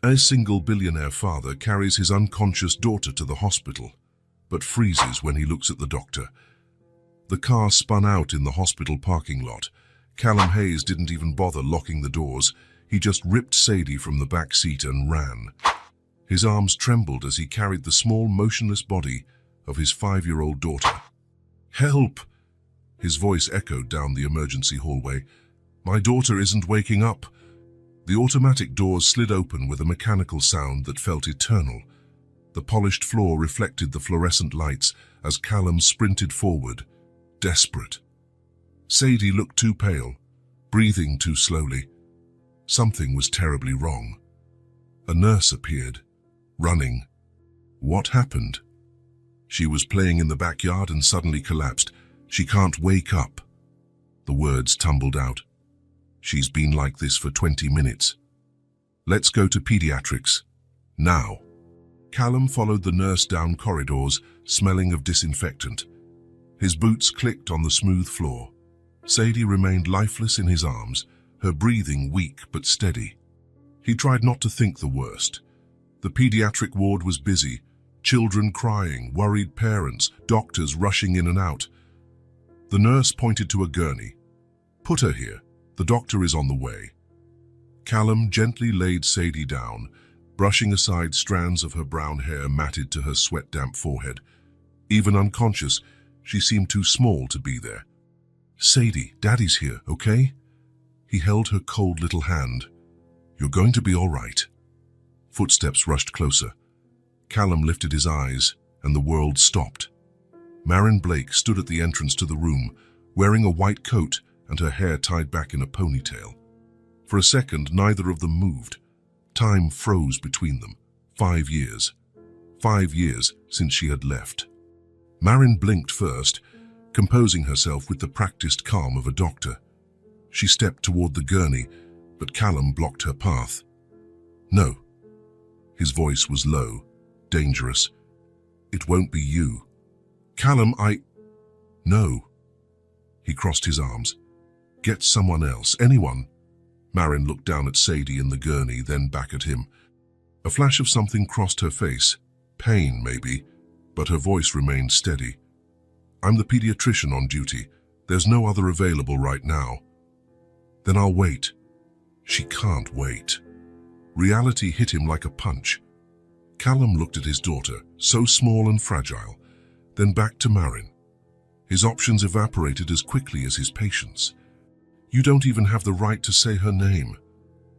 A single billionaire father carries his unconscious daughter to the hospital, but freezes when he looks at the doctor. The car spun out in the hospital parking lot. Callum Hayes didn't even bother locking the doors. He just ripped Sadie from the back seat and ran. His arms trembled as he carried the small, motionless body of his 5-year-old daughter. "Help!" His voice echoed down the emergency hallway. "My daughter isn't waking up." The automatic doors slid open with a mechanical sound that felt eternal. The polished floor reflected the fluorescent lights as Callum sprinted forward, desperate. Sadie looked too pale, breathing too slowly. Something was terribly wrong. A nurse appeared, running. What happened? She was playing in the backyard and suddenly collapsed. "She can't wake up." The words tumbled out. "She's been like this for 20 minutes. Let's go to pediatrics. Now." Callum followed the nurse down corridors, smelling of disinfectant. His boots clicked on the smooth floor. Sadie remained lifeless in his arms, her breathing weak but steady. He tried not to think the worst. The pediatric ward was busy, children crying, worried parents, doctors rushing in and out. The nurse pointed to a gurney. "Put her here. The doctor is on the way." Callum gently laid Sadie down, brushing aside strands of her brown hair matted to her sweat-damp forehead. Even unconscious, she seemed too small to be there. "Sadie, Daddy's here, okay?" He held her cold little hand. "You're going to be all right." Footsteps rushed closer. Callum lifted his eyes, and the world stopped. Marin Blake stood at the entrance to the room, wearing a white coat and her hair tied back in a ponytail. For a second, neither of them moved. Time froze between them. 5 years. 5 years since she had left. Marin blinked first, composing herself with the practiced calm of a doctor. She stepped toward the gurney, but Callum blocked her path. "No." His voice was low, dangerous. "It won't be you." "Callum, No." He crossed his arms. "Get someone else, anyone." Marin looked down at Sadie in the gurney, then back at him. A flash of something crossed her face. Pain, maybe, but her voice remained steady. "I'm the pediatrician on duty. There's no other available right now." "Then I'll wait." She can't wait. Reality hit him like a punch. Callum looked at his daughter, so small and fragile, then back to Marin. His options evaporated as quickly as his patience. "You don't even have the right to say her name."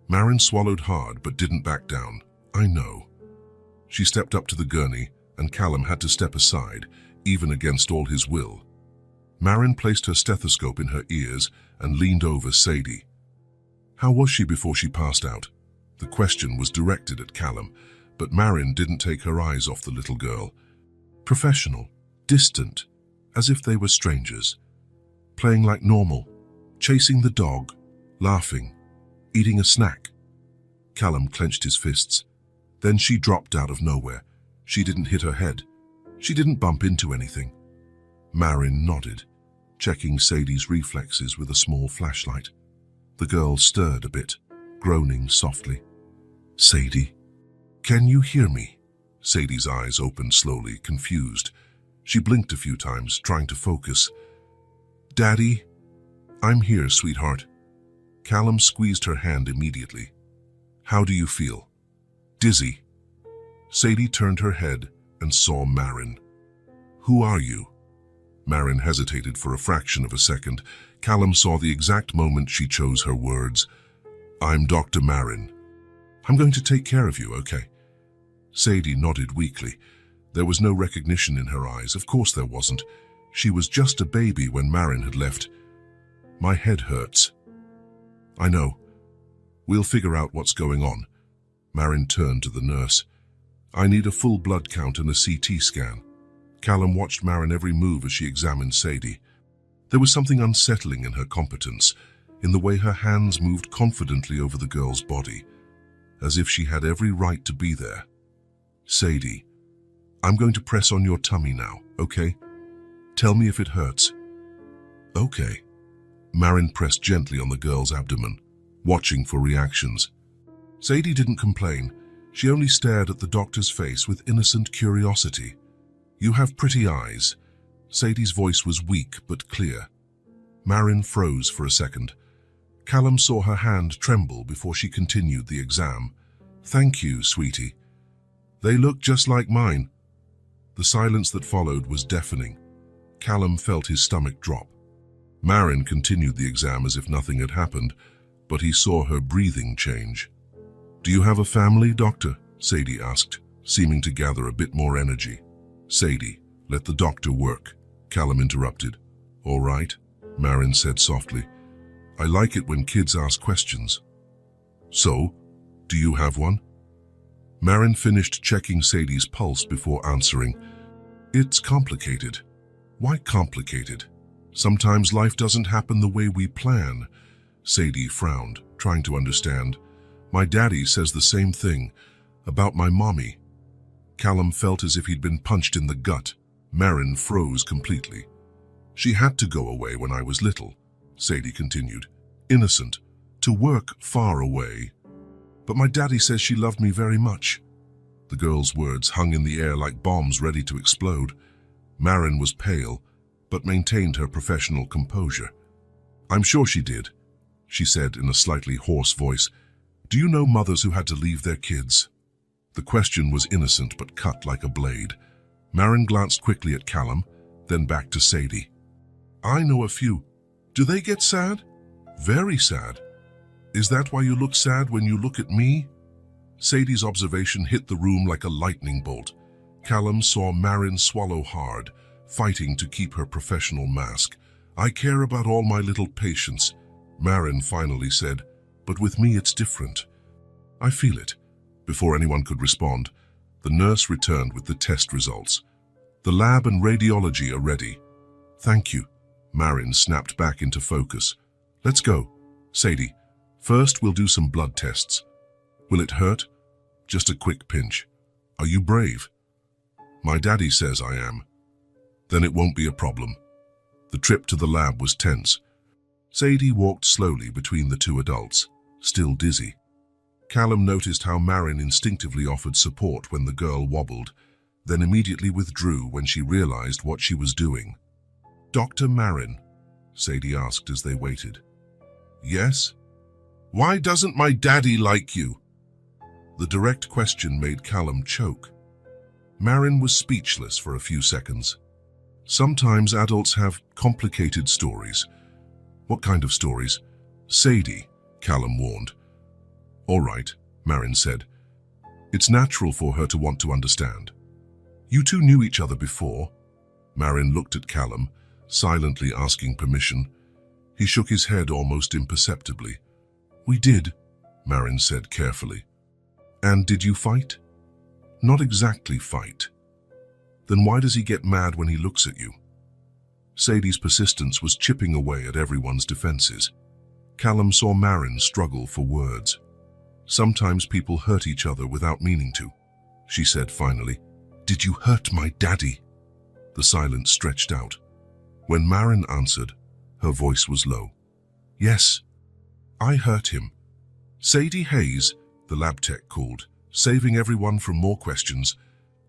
Marin swallowed hard but didn't back down. "I know." She stepped up to the gurney, and Callum had to step aside, even against all his will. Marin placed her stethoscope in her ears and leaned over Sadie. "How was she before she passed out?" The question was directed at Callum, but Marin didn't take her eyes off the little girl. Professional, distant, as if they were strangers. Playing like normal, chasing the dog, laughing, eating a snack. Callum clenched his fists. Then she dropped out of nowhere. She didn't hit her head. She didn't bump into anything. Marin nodded, checking Sadie's reflexes with a small flashlight. The girl stirred a bit, groaning softly. "Sadie, can you hear me?" Sadie's eyes opened slowly, confused. She blinked a few times, trying to focus. "Daddy?" "I'm here, sweetheart." Callum squeezed her hand immediately. "How do you feel?" "Dizzy." Sadie turned her head and saw Marin. "Who are you?" Marin hesitated for a fraction of a second. Callum saw the exact moment she chose her words. "I'm Dr. Marin." "I'm going to take care of you, okay?" Sadie nodded weakly. There was no recognition in her eyes. Of course there wasn't. She was just a baby when Marin had left. "My head hurts." "I know. We'll figure out what's going on." Marin turned to the nurse. "I need a full blood count and a CT scan." Callum watched Marin every move as she examined Sadie. There was something unsettling in her competence, in the way her hands moved confidently over the girl's body, as if she had every right to be there. "Sadie, I'm going to press on your tummy now, okay? Tell me if it hurts." "Okay." Marin pressed gently on the girl's abdomen, watching for reactions. Sadie didn't complain. She only stared at the doctor's face with innocent curiosity. "You have pretty eyes." Sadie's voice was weak but clear. Marin froze for a second. Callum saw her hand tremble before she continued the exam. "Thank you, sweetie. They look just like mine." The silence that followed was deafening. Callum felt his stomach drop. Marin continued the exam as if nothing had happened, but he saw her breathing change. "Do you have a family, doctor?" Sadie asked, seeming to gather a bit more energy. "Sadie, let the doctor work," Callum interrupted. "All right," Marin said softly. "I like it when kids ask questions." "So, do you have one?" Marin finished checking Sadie's pulse before answering. "It's complicated." "Why complicated?" "Sometimes life doesn't happen the way we plan." Sadie frowned, trying to understand. "My daddy says the same thing about my mommy." Callum felt as if he'd been punched in the gut. Marin froze completely. "She had to go away when I was little," Sadie continued. "Innocent, to work far away. But my daddy says she loved me very much." The girl's words hung in the air like bombs ready to explode. Marin was pale, but maintained her professional composure. "I'm sure she did," she said in a slightly hoarse voice. "Do you know mothers who had to leave their kids?" The question was innocent but cut like a blade. Marin glanced quickly at Callum, then back to Sadie. "I know a few. Do they get sad?" "Very sad." "Is that why you look sad when you look at me?" Sadie's observation hit the room like a lightning bolt. Callum saw Marin swallow hard, fighting to keep her professional mask. "I care about all my little patients," Marin finally said, "but with me it's different. I feel it." Before anyone could respond, the nurse returned with the test results. "The lab and radiology are ready." "Thank you." Marin snapped back into focus. "Let's go." "Sadie, first we'll do some blood tests." "Will it hurt?" "Just a quick pinch." "Are you brave?" "My daddy says I am." "Then it won't be a problem." The trip to the lab was tense. Sadie walked slowly between the two adults, still dizzy. Callum noticed how Marin instinctively offered support when the girl wobbled, then immediately withdrew when she realized what she was doing. "Dr. Marin?" Sadie asked as they waited. "Yes?" "Why doesn't my daddy like you?" The direct question made Callum choke. Marin was speechless for a few seconds. "Sometimes adults have complicated stories." "What kind of stories?" "Sadie," Callum warned. "All right," Marin said. "It's natural for her to want to understand." "You two knew each other before?" Marin looked at Callum, silently asking permission. He shook his head almost imperceptibly. "We did," Marin said carefully. "And did you fight?" "Not exactly fight." "Then why does he get mad when he looks at you?" Sadie's persistence was chipping away at everyone's defenses. Callum saw Marin struggle for words. "Sometimes people hurt each other without meaning to," she said finally. "Did you hurt my daddy?" The silence stretched out. When Marin answered, her voice was low. "Yes, I hurt him." "Sadie Hayes," the lab tech called, saving everyone from more questions.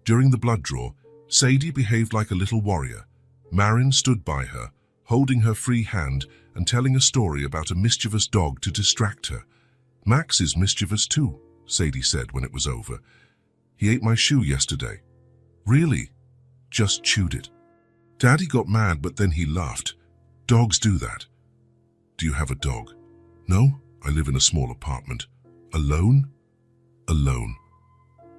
During the blood draw, Sadie behaved like a little warrior. Marin stood by her, holding her free hand and telling a story about a mischievous dog to distract her. "Max is mischievous too," Sadie said when it was over. "He ate my shoe yesterday." "Really?" "Just chewed it." "Daddy got mad, but then he laughed. Dogs do that." "Do you have a dog?" "No, I live in a small apartment." "Alone?" "Alone."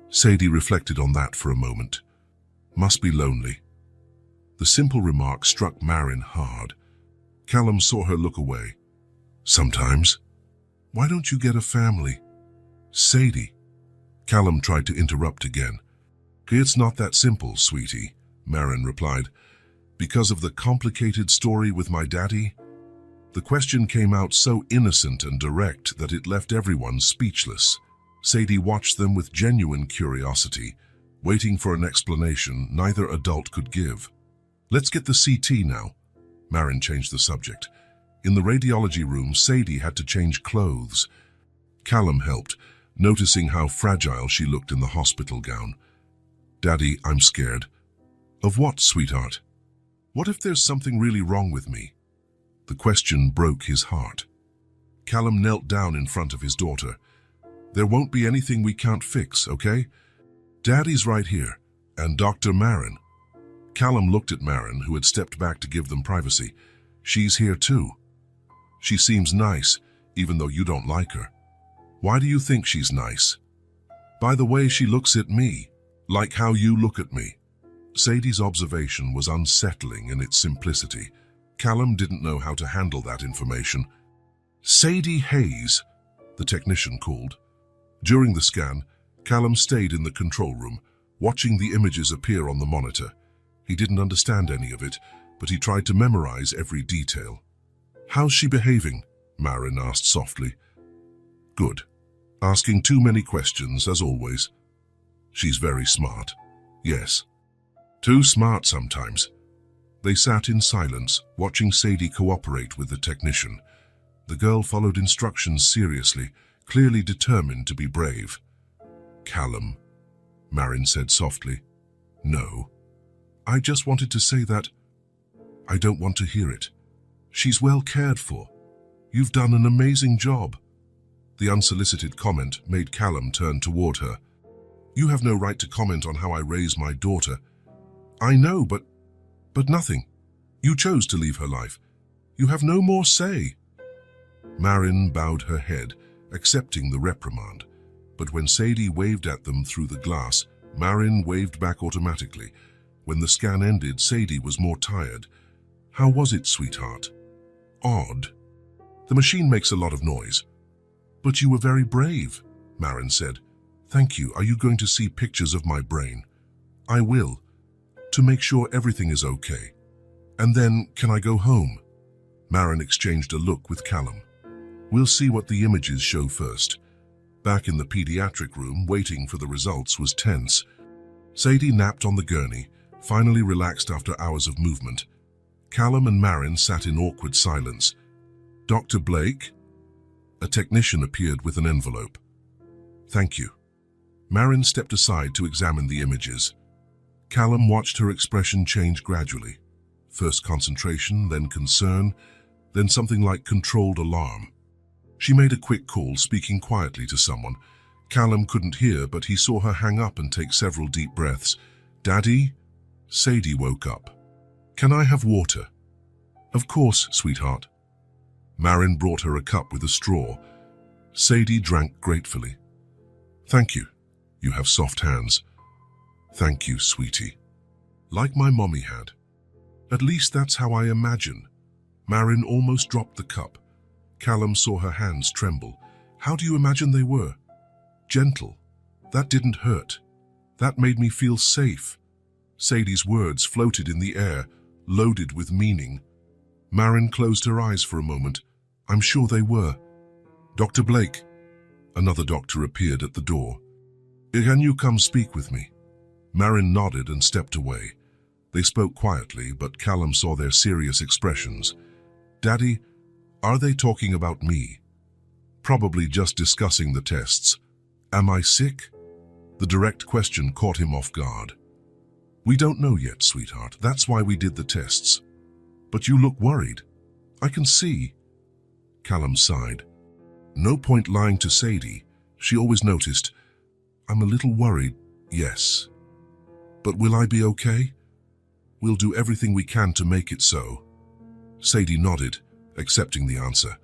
Sadie reflected on that for a moment. "Must be lonely." The simple remark struck Marin hard. Callum saw her look away. "Sometimes." "Why don't you get a family?" "Sadie." Callum tried to interrupt again. "It's not that simple, sweetie," Marin replied. "Because of the complicated story with my daddy?" The question came out so innocent and direct that it left everyone speechless. Sadie watched them with genuine curiosity, waiting for an explanation neither adult could give. "Let's get the CT now." Marin changed the subject. In the radiology room, Sadie had to change clothes. Callum helped, noticing how fragile she looked in the hospital gown. "Daddy, I'm scared." "Of what, sweetheart? What if there's something really wrong with me?" The question broke his heart. Callum knelt down in front of his daughter. "There won't be anything we can't fix, okay? Daddy's right here, and Dr. Marin." Callum looked at Marin, who had stepped back to give them privacy. "She's here too. She seems nice, even though you don't like her." "Why do you think she's nice?" "By the way she looks at me, like how you look at me." Sadie's observation was unsettling in its simplicity. Callum didn't know how to handle that information. "Sadie Hayes," the technician called. During the scan, Callum stayed in the control room, watching the images appear on the monitor. He didn't understand any of it, but he tried to memorize every detail. "How's she behaving?" Marin asked softly. "Good. Asking too many questions, as always." "She's very smart." "Yes. Too smart sometimes." They sat in silence, watching Sadie cooperate with the technician. The girl followed instructions seriously, clearly determined to be brave. "Callum," Marin said softly. "No. I just wanted to say that I don't want to hear it. She's well cared for. You've done an amazing job." The unsolicited comment made Callum turn toward her. "You have no right to comment on how I raise my daughter." "I know, but nothing. You chose to leave her life. You have no more say." Marin bowed her head, accepting the reprimand. But when Sadie waved at them through the glass, Marin waved back automatically. When the scan ended, Sadie was more tired. "How was it, sweetheart?" "Odd. The machine makes a lot of noise." "But you were very brave," Marin said. "Thank you. Are you going to see pictures of my brain?" "I will, to make sure everything is okay." "And then, can I go home?" Marin exchanged a look with Callum. "We'll see what the images show first." Back in the pediatric room, waiting for the results was tense. Sadie napped on the gurney, finally relaxed after hours of movement. Callum and Marin sat in awkward silence. "Dr. Blake?" A technician appeared with an envelope. "Thank you." Marin stepped aside to examine the images. Callum watched her expression change gradually. First concentration, then concern, then something like controlled alarm. She made a quick call, speaking quietly to someone. Callum couldn't hear, but he saw her hang up and take several deep breaths. "Daddy?" Sadie woke up. "Can I have water?" "Of course, sweetheart." Marin brought her a cup with a straw. Sadie drank gratefully. "Thank you. You have soft hands." "Thank you, sweetie. Like my mommy had." "At least that's how I imagine." Marin almost dropped the cup. Callum saw her hands tremble. "How do you imagine they were?" "Gentle. That didn't hurt. That made me feel safe." Sadie's words floated in the air, loaded with meaning. Marin closed her eyes for a moment. "I'm sure they were." "Dr. Blake." Another doctor appeared at the door. "Can you come speak with me?" Marin nodded and stepped away. They spoke quietly, but Callum saw their serious expressions. "Daddy, are they talking about me?" "Probably just discussing the tests." "Am I sick?" The direct question caught him off guard. "We don't know yet, sweetheart. That's why we did the tests." "But you look worried." "I can see." Callum sighed. No point lying to Sadie. She always noticed. "I'm a little worried, yes. But will I be okay?" "We'll do everything we can to make it so." Sadie nodded, accepting the answer.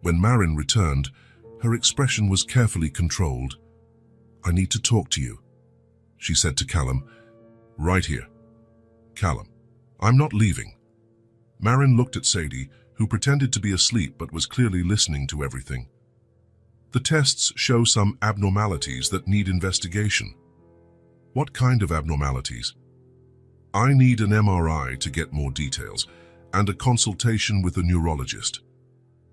When Marin returned, her expression was carefully controlled. "I need to talk to you," she said to Callum. "Right here." "Callum, I'm not leaving." Marin looked at Sadie, who pretended to be asleep but was clearly listening to everything. "The tests show some abnormalities that need investigation." "What kind of abnormalities?" "I need an MRI to get more details, and a consultation with a neurologist."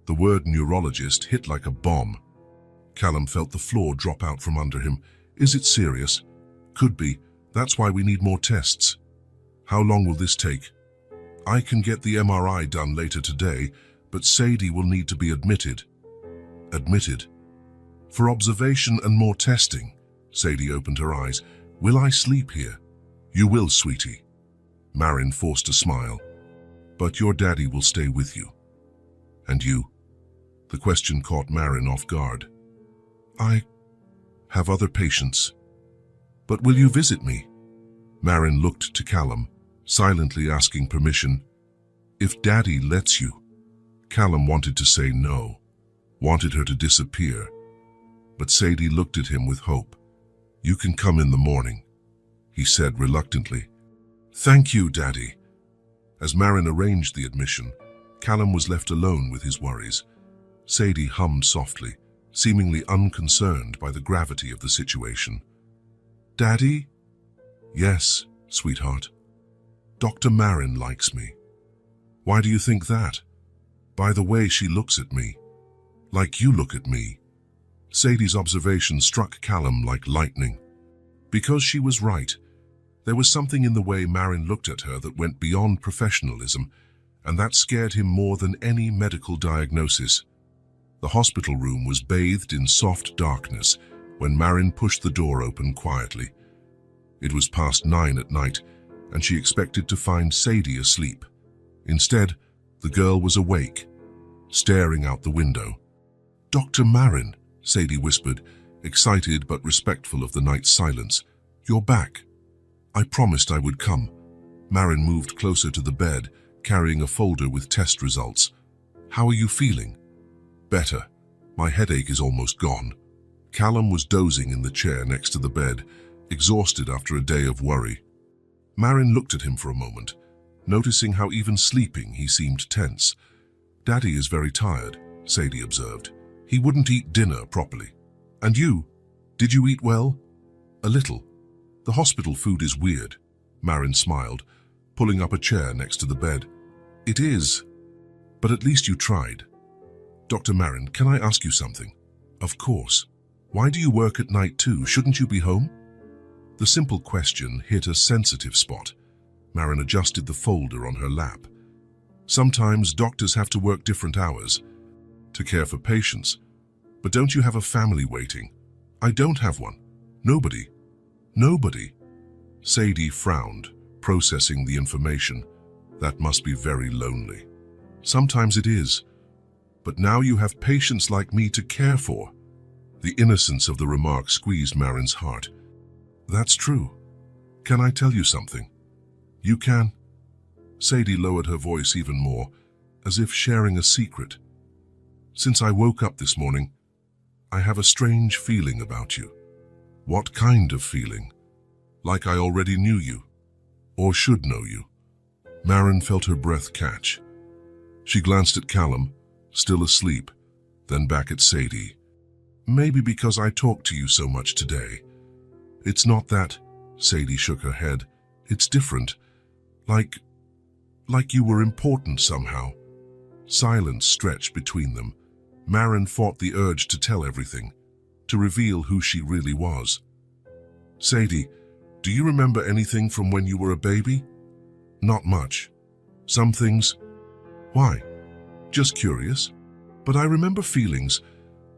The word neurologist hit like a bomb. Callum felt the floor drop out from under him. "Is it serious?" "Could be. That's why we need more tests." "How long will this take?" "I can get the MRI done later today, but Sadie will need to be admitted." "Admitted?" For observation and more testing. Sadie opened her eyes. Will I sleep here? You will, sweetie. Marin forced a smile. But your daddy will stay with you. And you? The question caught Marin off guard. I have other patients. But will you visit me? Marin looked to Callum, silently asking permission. If Daddy lets you. Callum wanted to say no, wanted her to disappear. But Sadie looked at him with hope. You can come in the morning, he said reluctantly. Thank you, Daddy. As Marin arranged the admission, Callum was left alone with his worries. Sadie hummed softly, seemingly unconcerned by the gravity of the situation. Daddy? Yes, sweetheart. Dr. Marin likes me. Why do you think that? By the way she looks at me. Like you look at me. Sadie's observation struck Callum like lightning. Because she was right. There was something in the way Marin looked at her that went beyond professionalism, and that scared him more than any medical diagnosis. The hospital room was bathed in soft darkness when Marin pushed the door open quietly. It was past 9 at night, and she expected to find Sadie asleep. Instead, the girl was awake, staring out the window. Dr. Marin, Sadie whispered, excited but respectful of the night's silence. You're back. I promised I would come. Marin moved closer to the bed, carrying a folder with test results. How are you feeling? Better. My headache is almost gone. Callum was dozing in the chair next to the bed, exhausted after a day of worry. Marin looked at him for a moment, noticing how even sleeping he seemed tense. Daddy is very tired, Sadie observed. He wouldn't eat dinner properly. And you? Did you eat well? A little. The hospital food is weird, Marin smiled, pulling up a chair next to the bed. It is. But at least you tried. Dr. Marin, can I ask you something? Of course. Why do you work at night too? Shouldn't you be home? The simple question hit a sensitive spot. Marin adjusted the folder on her lap. Sometimes doctors have to work different hours to care for patients. But don't you have a family waiting? I don't have one. Nobody. Nobody. Sadie frowned, processing the information. That must be very lonely. Sometimes it is. But now you have patients like me to care for. The innocence of the remark squeezed Marin's heart. That's true. Can I tell you something? You can. Sadie lowered her voice even more, as if sharing a secret. Since I woke up this morning, I have a strange feeling about you. What kind of feeling? Like I already knew you, or should know you. Marin felt her breath catch. She glanced at Callum, still asleep, then back at Sadie. Maybe because I talked to you so much today. It's not that, Sadie shook her head. It's different. Like you were important somehow. Silence stretched between them. Marin fought the urge to tell everything, to reveal who she really was. Sadie, do you remember anything from when you were a baby? Not much. Some things. Why? Just curious. But I remember feelings,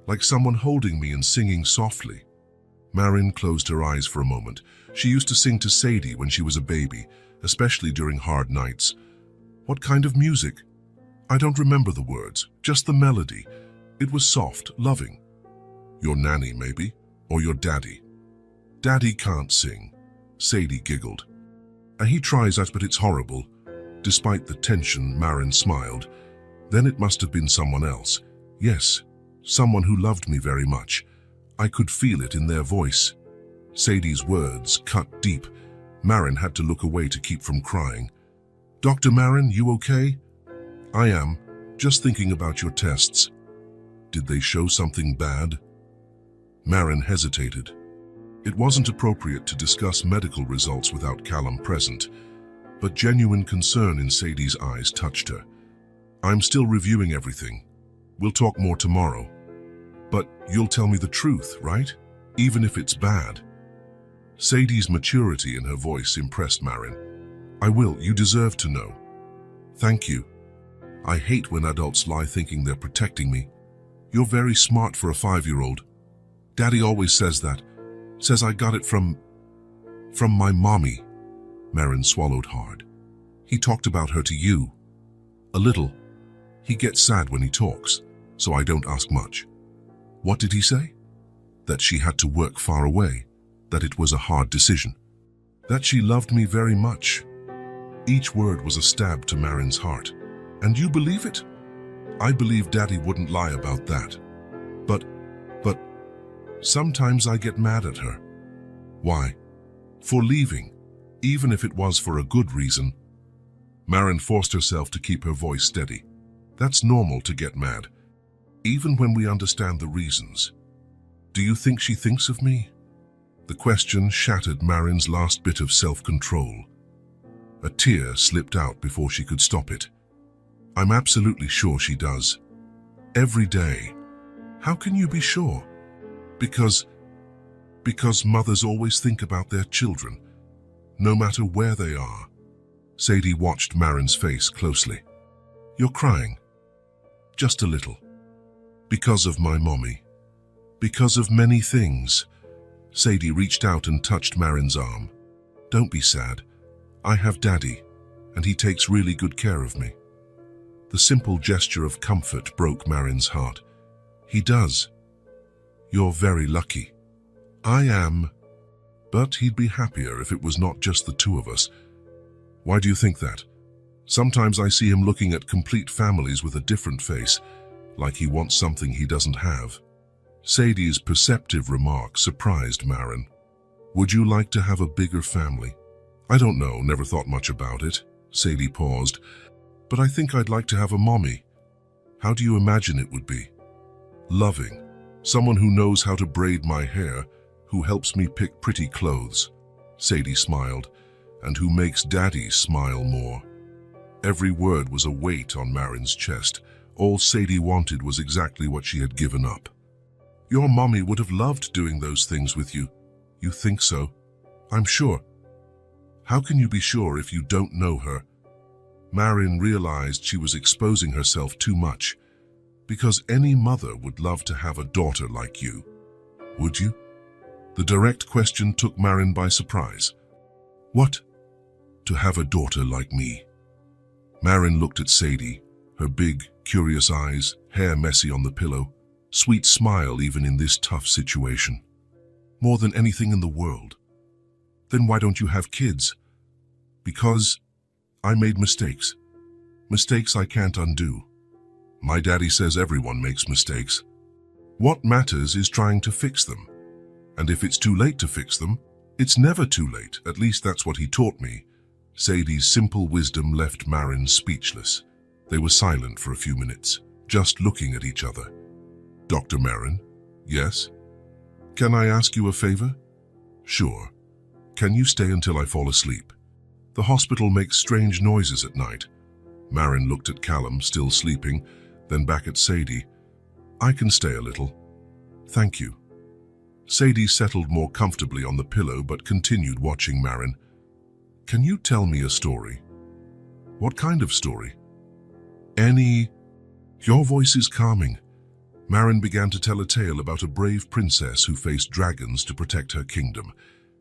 like someone holding me and singing softly. Marin closed her eyes for a moment. She used to sing to Sadie when she was a baby, especially during hard nights. What kind of music? I don't remember the words, just the melody. It was soft, loving. Your nanny, maybe? Or your daddy? Daddy can't sing. Sadie giggled. He tries that, but it's horrible. Despite the tension, Marin smiled. Then it must have been someone else. Yes, someone who loved me very much. I could feel it in their voice. Sadie's words cut deep. Marin had to look away to keep from crying. Dr. Marin, you okay? I am. Just thinking about your tests. Did they show something bad? Marin hesitated. It wasn't appropriate to discuss medical results without Callum present, but genuine concern in Sadie's eyes touched her. I'm still reviewing everything. We'll talk more tomorrow. But you'll tell me the truth, right? Even if it's bad. Sadie's maturity in her voice impressed Marin. I will. You deserve to know. Thank you. I hate when adults lie thinking they're protecting me. You're very smart for a 5-year-old. Daddy always says that. Says I got it from my mommy. Marin swallowed hard. He talked about her to you. A little. He gets sad when he talks, so I don't ask much. What did he say? That she had to work far away, that it was a hard decision. That she loved me very much. Each word was a stab to Marin's heart. And you believe it? I believe Daddy wouldn't lie about that. But sometimes I get mad at her. Why? For leaving, even if it was for a good reason. Marin forced herself to keep her voice steady. That's normal to get mad, even when we understand the reasons. Do you think she thinks of me? The question shattered Marin's last bit of self-control. A tear slipped out before she could stop it. I'm absolutely sure she does. Every day. How can you be sure? Because mothers always think about their children, no matter where they are. Sadie watched Marin's face closely. You're crying. Just a little. Because of my mommy. Because of many things. Sadie reached out and touched Marin's arm. Don't be sad. I have Daddy, and he takes really good care of me. The simple gesture of comfort broke Marin's heart. He does. You're very lucky. I am. But he'd be happier if it was not just the two of us. Why do you think that? Sometimes I see him looking at complete families with a different face, like he wants something he doesn't have. Sadie's perceptive remark surprised Marin. Would you like to have a bigger family? I don't know, never thought much about it. Sadie paused. But I think I'd like to have a mommy. How do you imagine it would be? Loving. Someone who knows how to braid my hair, who helps me pick pretty clothes. Sadie smiled. And who makes Daddy smile more. Every word was a weight on Marin's chest. All Sadie wanted was exactly what she had given up. Your mommy would have loved doing those things with you. You think so? I'm sure. How can you be sure if you don't know her? Marin realized she was exposing herself too much, because any mother would love to have a daughter like you. Would you? The direct question took Marin by surprise. What? To have a daughter like me? Marin looked at Sadie, her big, curious eyes, hair messy on the pillow, sweet smile even in this tough situation. More than anything in the world. Then why don't you have kids? Because I made mistakes. Mistakes I can't undo. My daddy says everyone makes mistakes. What matters is trying to fix them. And if it's too late to fix them, it's never too late. At least that's what he taught me. Sadie's simple wisdom left Marin speechless. They were silent for a few minutes, just looking at each other. Dr. Marin? Yes? Can I ask you a favor? Sure. Can you stay until I fall asleep? The hospital makes strange noises at night. Marin looked at Callum, still sleeping, then back at Sadie. I can stay a little. Thank you. Sadie settled more comfortably on the pillow but continued watching Marin. Can you tell me a story? What kind of story? Any? Your voice is calming. Marin began to tell a tale about a brave princess who faced dragons to protect her kingdom.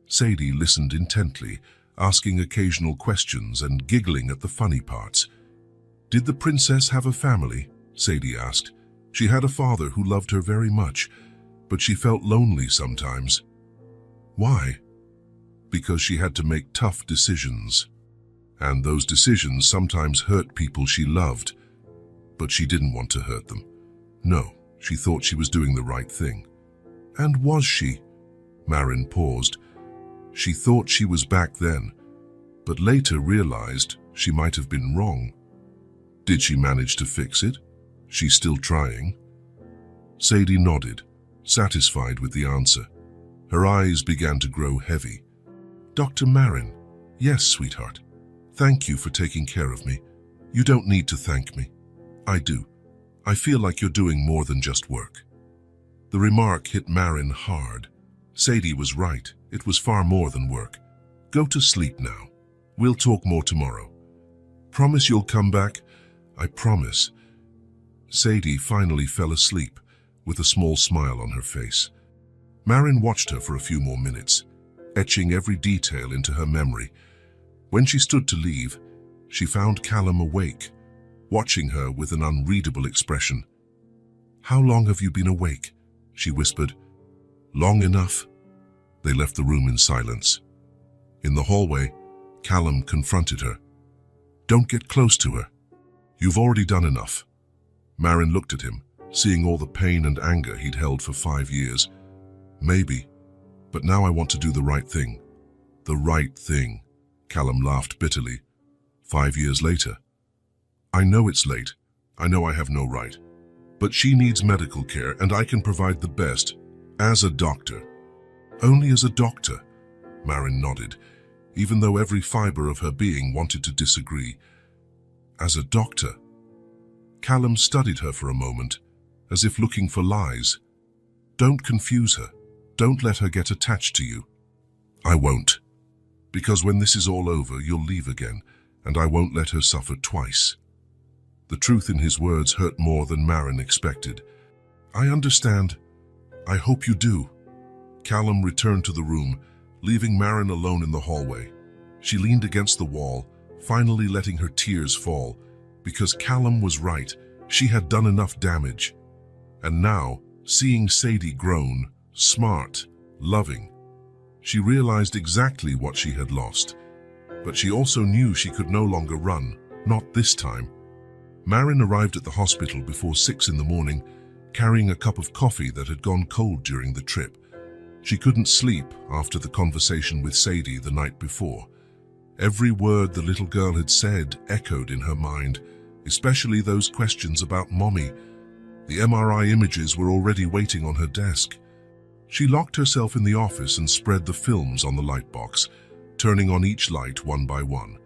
Sadie listened intently, asking occasional questions and giggling at the funny parts. Did the princess have a family? Sadie asked. She had a father who loved her very much, but she felt lonely sometimes. Why? Because she had to make tough decisions. And those decisions sometimes hurt people she loved, but she didn't want to hurt them. No, she thought she was doing the right thing. And was she? Marin paused. She thought she was back then, but later realized she might have been wrong. Did she manage to fix it? She's still trying. Sadie nodded, satisfied with the answer. Her eyes began to grow heavy. Dr. Marin, yes, sweetheart. Thank you for taking care of me. You don't need to thank me. I do. I feel like you're doing more than just work. The remark hit Marin hard. Sadie was right. It was far more than work. Go to sleep now. We'll talk more tomorrow. Promise you'll come back? I promise. Sadie finally fell asleep with a small smile on her face. Marin watched her for a few more minutes, etching every detail into her memory. When she stood to leave, she found Callum awake, watching her with an unreadable expression. "How long have you been awake?" she whispered. "Long enough." They left the room in silence. In the hallway, Callum confronted her. "Don't get close to her. You've already done enough." Marin looked at him, seeing all the pain and anger he'd held for 5 years. "Maybe, but now I want to do the right thing." "The right thing," Callum laughed bitterly. 5 years later. "I know it's late. I know I have no right. But she needs medical care and I can provide the best. As a doctor." "Only as a doctor?" Marin nodded, even though every fiber of her being wanted to disagree. "As a doctor?" Callum studied her for a moment, as if looking for lies. "Don't confuse her. Don't let her get attached to you." "I won't. Because when this is all over, you'll leave again, and I won't let her suffer twice." The truth in his words hurt more than Marin expected. "I understand. I hope you do." Callum returned to the room, leaving Marin alone in the hallway. She leaned against the wall, finally letting her tears fall, because Callum was right. She had done enough damage. And now, seeing Sadie grown, smart, loving, she realized exactly what she had lost. But she also knew she could no longer run, not this time. Marin arrived at the hospital before 6 in the morning, carrying a cup of coffee that had gone cold during the trip. She couldn't sleep after the conversation with Sadie the night before. Every word the little girl had said echoed in her mind, especially those questions about Mommy. The MRI images were already waiting on her desk. She locked herself in the office and spread the films on the light box, turning on each light one by one.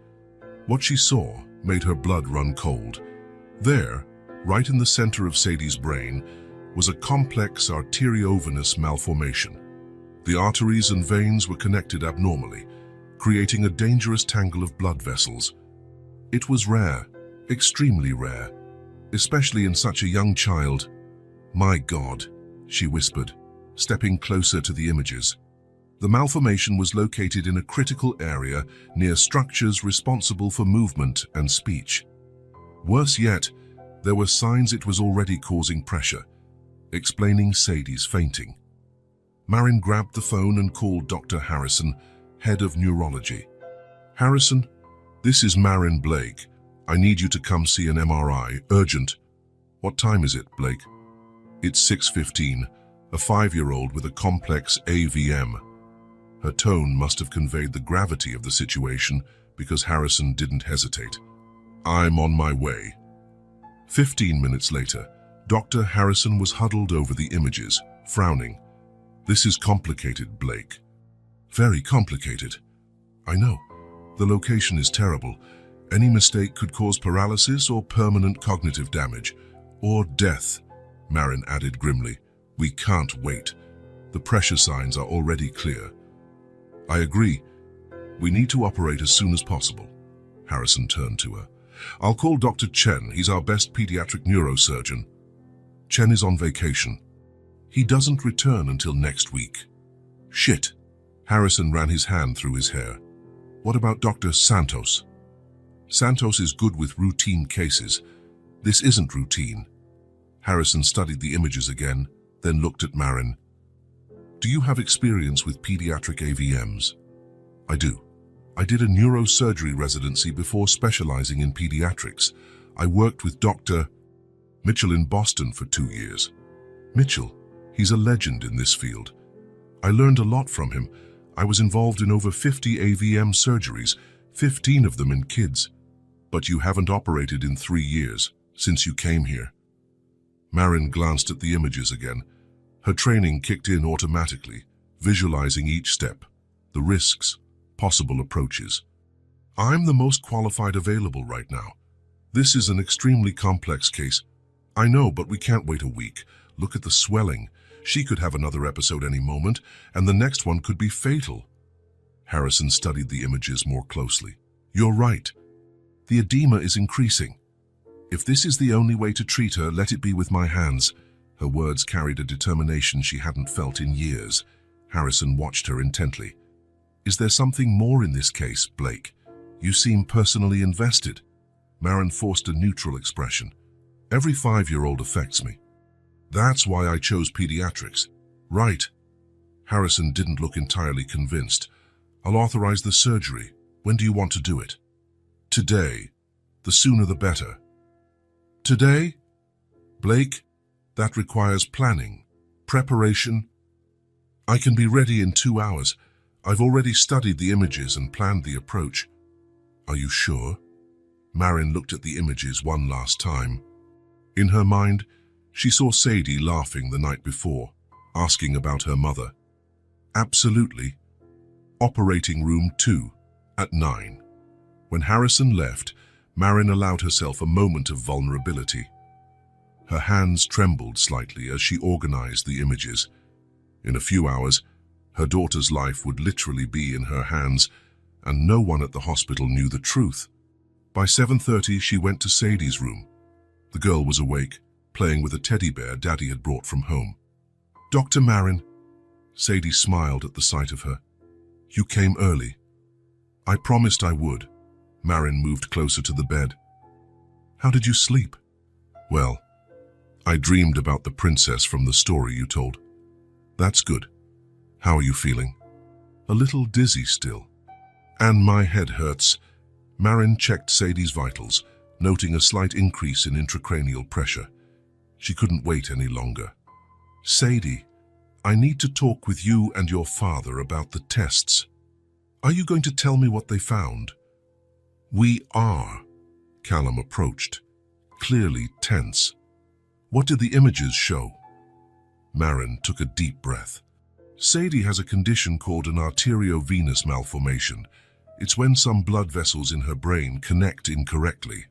What she saw made her blood run cold. There, right in the center of Sadie's brain, was a complex arteriovenous malformation. The arteries and veins were connected abnormally, creating a dangerous tangle of blood vessels. It was rare, extremely rare, especially in such a young child. "My God," she whispered, stepping closer to the images. The malformation was located in a critical area near structures responsible for movement and speech. Worse yet, there were signs it was already causing pressure, explaining Sadie's fainting. Marin grabbed the phone and called Dr. Harrison, head of neurology. "Harrison, this is Marin Blake. I need you to come see an MRI, urgent." "What time is it, Blake?" "It's 6:15, a 5-year-old with a complex AVM." Her tone must have conveyed the gravity of the situation because Harrison didn't hesitate. "I'm on my way." 15 minutes later, Dr. Harrison was huddled over the images, frowning. "This is complicated, Blake." "Very complicated." "I know. The location is terrible. Any mistake could cause paralysis or permanent cognitive damage. Or death," Marin added grimly. "We can't wait. The pressure signs are already clear." "I agree. We need to operate as soon as possible." Harrison turned to her. "I'll call Dr. Chen. He's our best pediatric neurosurgeon." "Chen is on vacation. He doesn't return until next week." "Shit." Harrison ran his hand through his hair. "What about Dr. Santos?" "Santos is good with routine cases. This isn't routine." Harrison studied the images again, then looked at Marin. "Do you have experience with pediatric AVMs?" "I do. I did a neurosurgery residency before specializing in pediatrics. I worked with Dr. Mitchell in Boston for 2 years." "Mitchell? He's a legend in this field. I learned a lot from him. I was involved in over 50 AVM surgeries, 15 of them in kids. But you haven't operated in 3 years, since you came here." Marin glanced at the images again. Her training kicked in automatically, visualizing each step, the risks, possible approaches. "I'm the most qualified available right now. This is an extremely complex case." "I know, but we can't wait a week. Look at the swelling. She could have another episode any moment, and the next one could be fatal." Harrison studied the images more closely. "You're right. The edema is increasing. If this is the only way to treat her, let it be with my hands." Her words carried a determination she hadn't felt in years. Harrison watched her intently. "Is there something more in this case, Blake? You seem personally invested." Marin forced a neutral expression. "Every 5-year-old affects me. That's why I chose pediatrics." "Right." Harrison didn't look entirely convinced. "I'll authorize the surgery. When do you want to do it?" "Today. The sooner the better." "Today?" "Blake, that requires planning, preparation." "I can be ready in 2 hours. I've already studied the images and planned the approach." "Are you sure?" Marin looked at the images one last time. In her mind, she saw Sadie laughing the night before, asking about her mother. "Absolutely. Operating room 2, at 9. When Harrison left, Marin allowed herself a moment of vulnerability. Her hands trembled slightly as she organized the images. In a few hours, her daughter's life would literally be in her hands, and no one at the hospital knew the truth. By 7:30, she went to Sadie's room. The girl was awake, playing with a teddy bear Daddy had brought from home. "Dr. Marin." Sadie smiled at the sight of her. "You came early." "I promised I would." Marin moved closer to the bed. "How did you sleep?" "Well, I dreamed about the princess from the story you told." "That's good. How are you feeling?" "A little dizzy still." "And my head hurts." Marin checked Sadie's vitals, noting a slight increase in intracranial pressure. She couldn't wait any longer. "Sadie, I need to talk with you and your father about the tests. Are you going to tell me what they found?" "We are." Callum approached, clearly tense. "What did the images show?" Marin took a deep breath. "Sadie has a condition called an arteriovenous malformation. It's when some blood vessels in her brain connect incorrectly."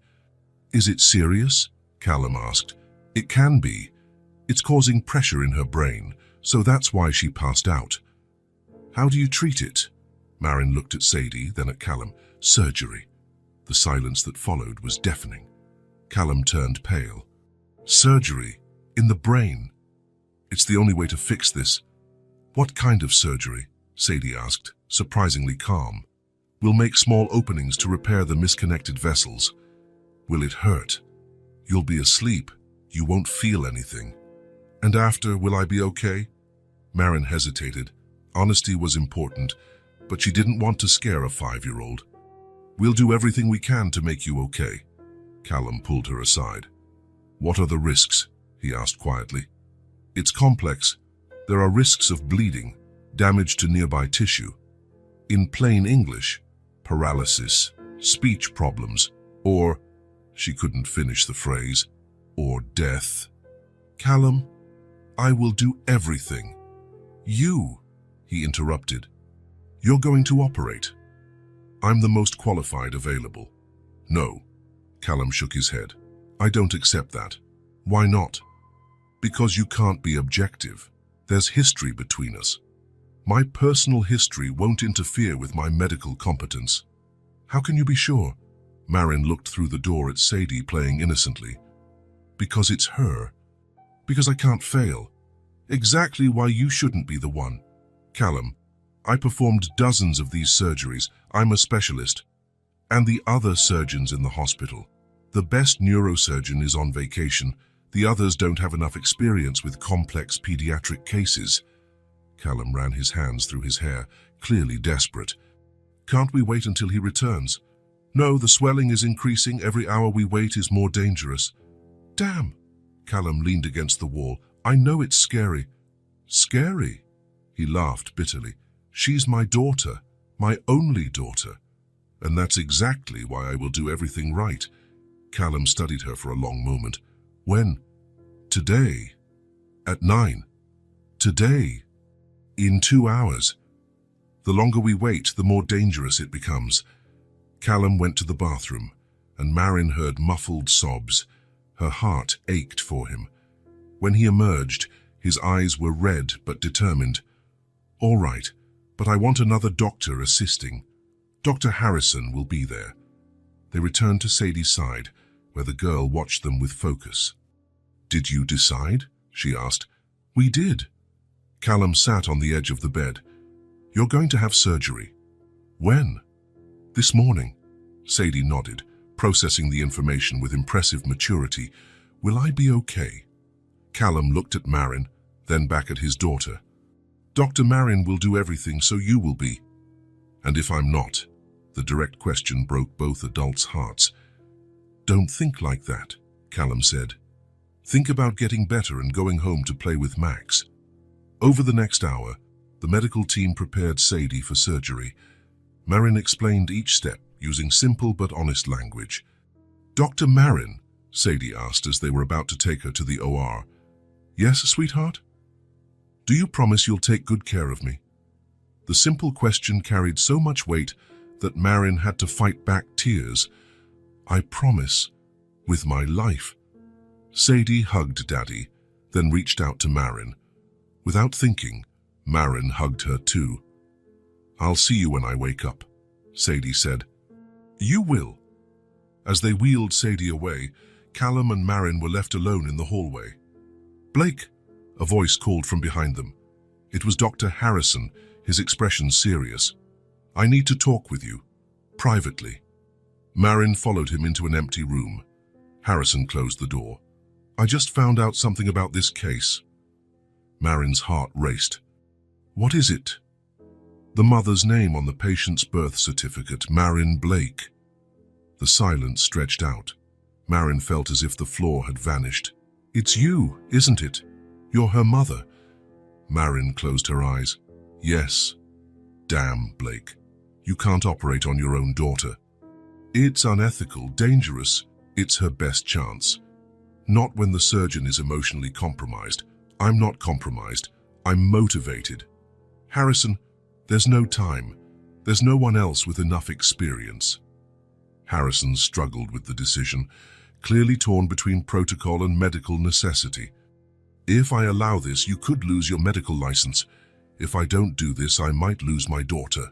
"Is it serious?" Callum asked. "It can be. It's causing pressure in her brain, so that's why she passed out." "How do you treat it?" Marin looked at Sadie, then at Callum. "Surgery." The silence that followed was deafening. Callum turned pale. "Surgery? In the brain? It's the only way to fix this." "What kind of surgery?" Sadie asked, surprisingly calm. "We'll make small openings to repair the misconnected vessels." "Will it hurt?" "You'll be asleep. You won't feel anything." "And after, will I be okay?" Marin hesitated. Honesty was important, but she didn't want to scare a 5-year-old. "We'll do everything we can to make you okay." Callum pulled her aside. "What are the risks?" he asked quietly. "It's complex. There are risks of bleeding, damage to nearby tissue. In plain English, paralysis, speech problems, or," she couldn't finish the phrase, "or death." "Callum, I will do everything." "You," he interrupted. "You're going to operate." "I'm the most qualified available." "No." Callum shook his head. "I don't accept that." "Why not?" "Because you can't be objective. There's history between us. My personal history won't interfere with my medical competence." "How can you be sure?" Marin looked through the door at Sadie playing innocently. "Because it's her. Because I can't fail. Exactly why you shouldn't be the one." "Callum, I performed dozens of these surgeries. I'm a specialist. And the other surgeons in the hospital. The best neurosurgeon is on vacation. The others don't have enough experience with complex pediatric cases." Callum ran his hands through his hair, clearly desperate. "Can't we wait until he returns?" "No, the swelling is increasing. Every hour we wait is more dangerous." "Damn!" Callum leaned against the wall. "I know it's scary." "Scary?" He laughed bitterly. "She's my daughter, my only daughter. And that's exactly why I will do everything right." Callum studied her for a long moment. "When?" "Today. At 9. Today. In 2 hours. The longer we wait, the more dangerous it becomes." Callum went to the bathroom, and Marin heard muffled sobs. Her heart ached for him. When he emerged, his eyes were red but determined. "All right, but I want another doctor assisting. Dr. Harrison will be there." They returned to Sadie's side, where the girl watched them with focus. "Did you decide?" she asked. We did. Callum sat on the edge of the bed. You're going to have surgery. When? This morning. Sadie nodded, processing the information with impressive maturity. Will I be okay? Callum looked at Marin, then back at his daughter. Dr. Marin will do everything so you will be. And if I'm not? The direct question broke both adults' hearts. Don't think like that, Callum said. Think about getting better and going home to play with Max. Over the next hour, the medical team prepared Sadie for surgery. Marin explained each step using simple but honest language. Dr. Marin, Sadie asked as they were about to take her to the OR. Yes, sweetheart? Do you promise you'll take good care of me? The simple question carried so much weight that Marin had to fight back tears. I promise, with my life. Sadie hugged Daddy, then reached out to Marin. Without thinking, Marin hugged her too. I'll see you when I wake up, Sadie said. You will. As they wheeled Sadie away, Callum and Marin were left alone in the hallway. Blake, a voice called from behind them. It was Dr. Harrison, his expression serious. I need to talk with you, privately. Marin followed him into an empty room. Harrison closed the door. I just found out something about this case. Marin's heart raced. What is it? The mother's name on the patient's birth certificate, Marin Blake. The silence stretched out. Marin felt as if the floor had vanished. It's you, isn't it? You're her mother. Marin closed her eyes. Yes. Damn, Blake. You can't operate on your own daughter. It's unethical, dangerous. It's her best chance. Not when the surgeon is emotionally compromised. I'm not compromised. I'm motivated. Harrison, there's no time. There's no one else with enough experience. Harrison struggled with the decision, clearly torn between protocol and medical necessity. If I allow this, you could lose your medical license. If I don't do this, I might lose my daughter.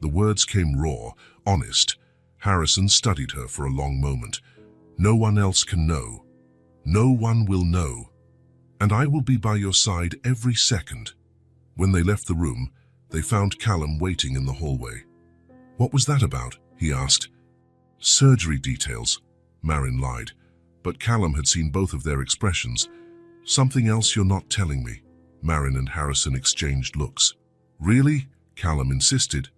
The words came raw, honest. Harrison studied her for a long moment. No one else can know. No one will know. And I will be by your side every second. When they left the room, they found Callum waiting in the hallway. What was that about? He asked. Surgery details, Marin lied, but Callum had seen both of their expressions. Something else you're not telling me. Marin and Harrison exchanged looks. Really? Callum insisted.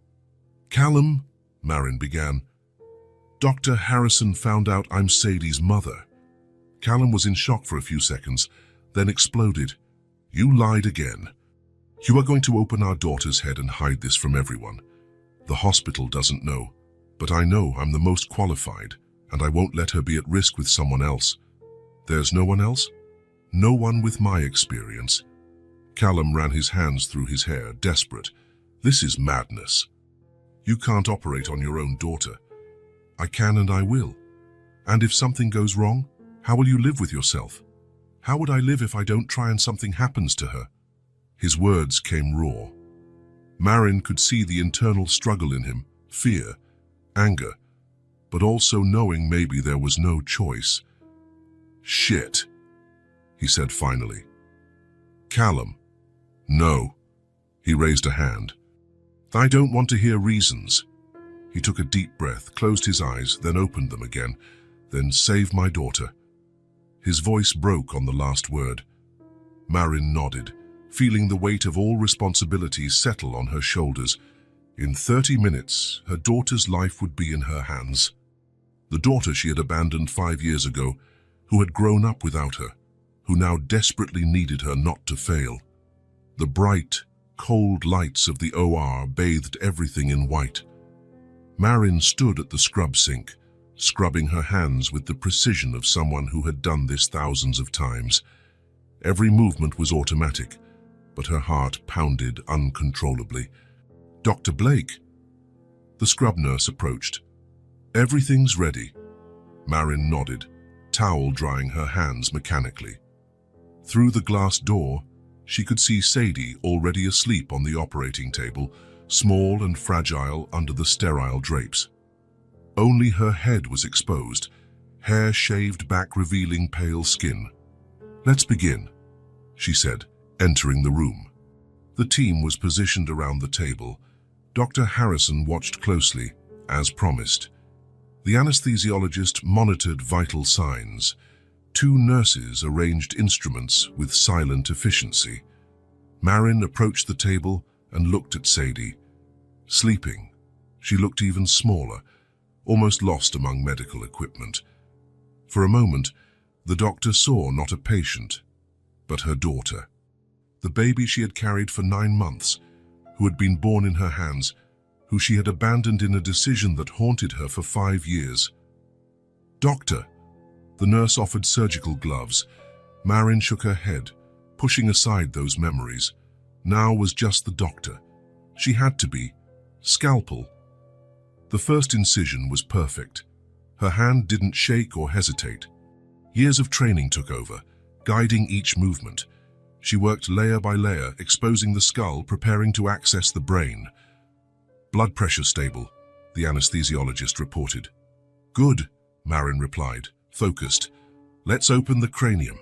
Callum, Marin began. Dr. Harrison found out I'm Sadie's mother. Callum was in shock for a few seconds, then exploded. You lied again. You are going to open our daughter's head and hide this from everyone. The hospital doesn't know, but I know I'm the most qualified, and I won't let her be at risk with someone else. There's no one else? No one with my experience. Callum ran his hands through his hair, desperate. This is madness. You can't operate on your own daughter. I can and I will. And if something goes wrong, how will you live with yourself? How would I live if I don't try and something happens to her? His words came raw. Marin could see the internal struggle in him, fear, anger, but also knowing maybe there was no choice. Shit, he said finally. Callum. No. He raised a hand. I don't want to hear reasons. He took a deep breath, closed his eyes, then opened them again. Then save my daughter. His voice broke on the last word. Marin nodded, feeling the weight of all responsibilities settle on her shoulders. In 30 minutes, her daughter's life would be in her hands. The daughter she had abandoned 5 years ago, who had grown up without her, who now desperately needed her not to fail. The bright, cold lights of the OR bathed everything in white. Marin stood at the scrub sink, scrubbing her hands with the precision of someone who had done this thousands of times. Every movement was automatic, but her heart pounded uncontrollably. Dr. Blake. The scrub nurse approached. Everything's ready. Marin nodded, towel drying her hands mechanically. Through the glass door, she could see Sadie already asleep on the operating table, small and fragile under the sterile drapes. Only her head was exposed, hair shaved back revealing pale skin. Let's begin. she said, entering the room. The team was positioned around the table. Dr. Harrison watched closely, as promised. The anesthesiologist monitored vital signs. 2 nurses arranged instruments with silent efficiency. Marin approached the table and looked at Sadie. Sleeping, she looked even smaller, almost lost among medical equipment. For a moment, the doctor saw not a patient, but her daughter. The baby she had carried for 9 months, who had been born in her hands, who she had abandoned in a decision that haunted her for 5 years. "Doctor," the nurse offered surgical gloves. Marin shook her head, pushing aside those memories. Now was just the doctor. She had to be. Scalpel. The first incision was perfect. Her hand didn't shake or hesitate. Years of training took over, guiding each movement. She worked layer by layer, exposing the skull, preparing to access the brain. "Blood pressure stable," the anesthesiologist reported. "Good," Marin replied, focused. "Let's open the cranium."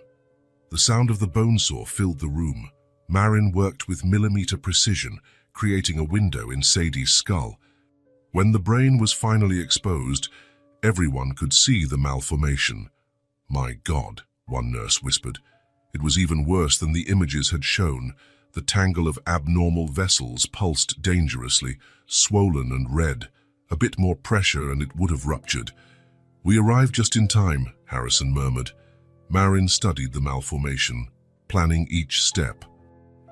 The sound of the bone saw filled the room. Marin worked with millimeter precision, creating a window in Sadie's skull. When the brain was finally exposed, everyone could see the malformation. "My God," one nurse whispered. It was even worse than the images had shown. The tangle of abnormal vessels pulsed dangerously, swollen and red. A bit more pressure and it would have ruptured. "We arrived just in time," Harrison murmured. Marin studied the malformation, planning each step.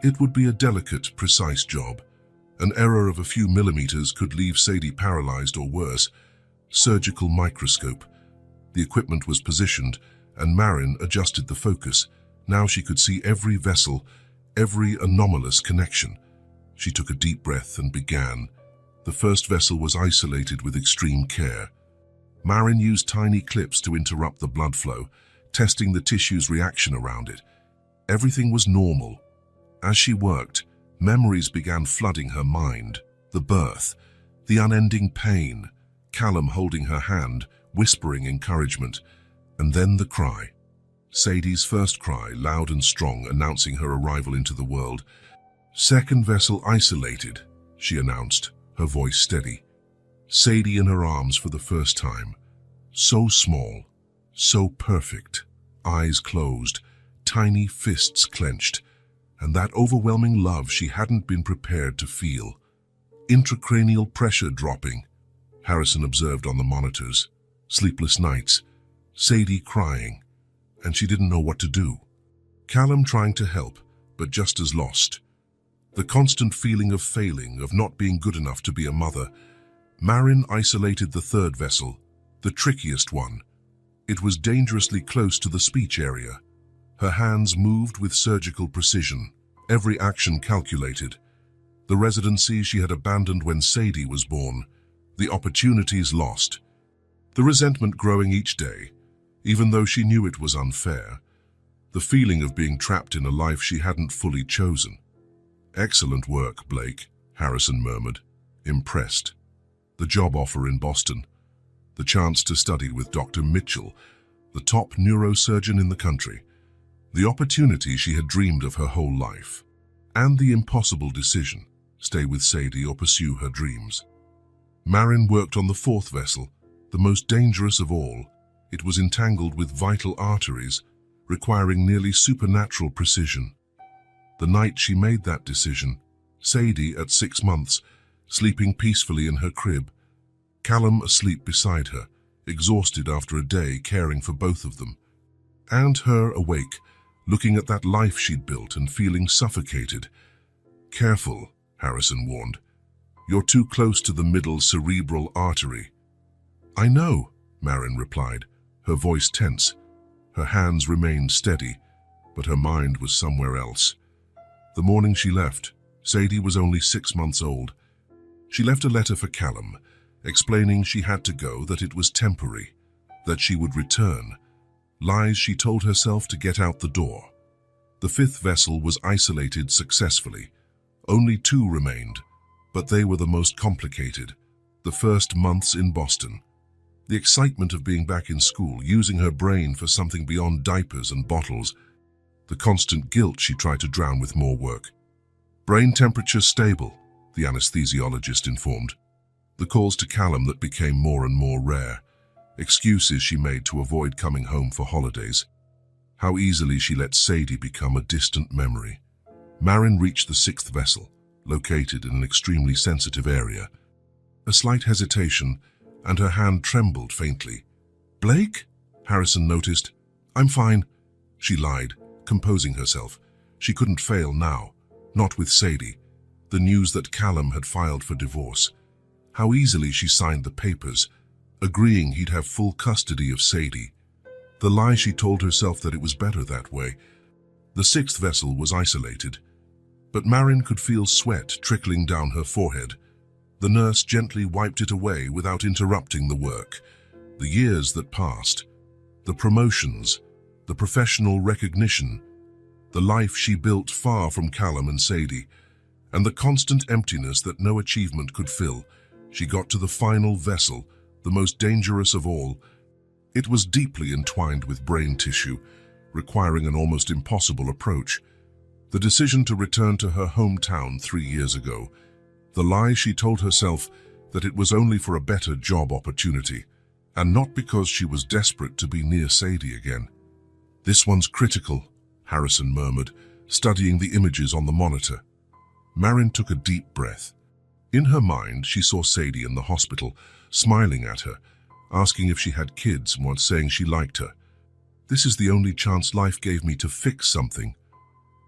It would be a delicate, precise job. An error of a few millimeters could leave Sadie paralyzed or worse. Surgical microscope. The equipment was positioned, and Marin adjusted the focus. Now she could see every vessel, every anomalous connection. She took a deep breath and began. The first vessel was isolated with extreme care. Marin used tiny clips to interrupt the blood flow, testing the tissue's reaction around it. Everything was normal. As she worked, memories began flooding her mind. The birth, the unending pain, Callum holding her hand, whispering encouragement, and then the cry. Sadie's first cry, loud and strong, announcing her arrival into the world. "Second vessel isolated," she announced, her voice steady. Sadie in her arms for the first time. So small, so perfect, eyes closed, tiny fists clenched, and that overwhelming love she hadn't been prepared to feel. Intracranial pressure dropping, Harrison observed on the monitors. Sleepless nights, Sadie crying, and she didn't know what to do. Callum trying to help, but just as lost. The constant feeling of failing, of not being good enough to be a mother. Marin isolated the third vessel, the trickiest one. It was dangerously close to the speech area. Her hands moved with surgical precision, every action calculated. The residency she had abandoned when Sadie was born, the opportunities lost. The resentment growing each day, even though she knew it was unfair. The feeling of being trapped in a life she hadn't fully chosen. "Excellent work, Blake," Harrison murmured, impressed. The job offer in Boston, the chance to study with Dr. Mitchell, the top neurosurgeon in the country, the opportunity she had dreamed of her whole life, and the impossible decision, stay with Sadie or pursue her dreams. Marin worked on the fourth vessel, the most dangerous of all. It was entangled with vital arteries, requiring nearly supernatural precision. The night she made that decision, Sadie at 6 months, sleeping peacefully in her crib, Callum asleep beside her, exhausted after a day caring for both of them, and her awake, looking at that life she'd built and feeling suffocated. "Careful," Harrison warned. "You're too close to the middle cerebral artery." "I know," Marin replied, her voice tense. Her hands remained steady, but her mind was somewhere else. The morning she left, Sadie was only 6 months old. She left a letter for Callum, explaining she had to go, that it was temporary, that she would return. Lies she told herself to get out the door. The fifth vessel was isolated successfully. Only 2 remained, but they were the most complicated. The first months in Boston. The excitement of being back in school, using her brain for something beyond diapers and bottles. the constant guilt she tried to drown with more work. Brain temperature stable, the anesthesiologist informed. The calls to Callum that became more and more rare. Excuses she made to avoid coming home for holidays. How easily she let Sadie become a distant memory. Marin reached the 6th vessel, located in an extremely sensitive area. A slight hesitation, and her hand trembled faintly. "Blake?" Harrison noticed. "I'm fine," she lied, composing herself. She couldn't fail now, not with Sadie. The news that Callum had filed for divorce. How easily she signed the papers, agreeing he'd have full custody of Sadie. The lie she told herself that it was better that way. The 6th vessel was isolated, but Marin could feel sweat trickling down her forehead. The nurse gently wiped it away without interrupting the work. The years that passed, the promotions, the professional recognition, the life she built far from Callum and Sadie, and the constant emptiness that no achievement could fill. She got to the final vessel, the most dangerous of all. It was deeply entwined with brain tissue, requiring an almost impossible approach. The decision to return to her hometown 3 years ago. The lie she told herself that it was only for a better job opportunity, and not because she was desperate to be near Sadie again. "This one's critical," Harrison murmured, studying the images on the monitor. Marin took a deep breath. In her mind, she saw Sadie in the hospital, smiling at her, asking if she had kids and once saying she liked her. "This is the only chance life gave me to fix something,"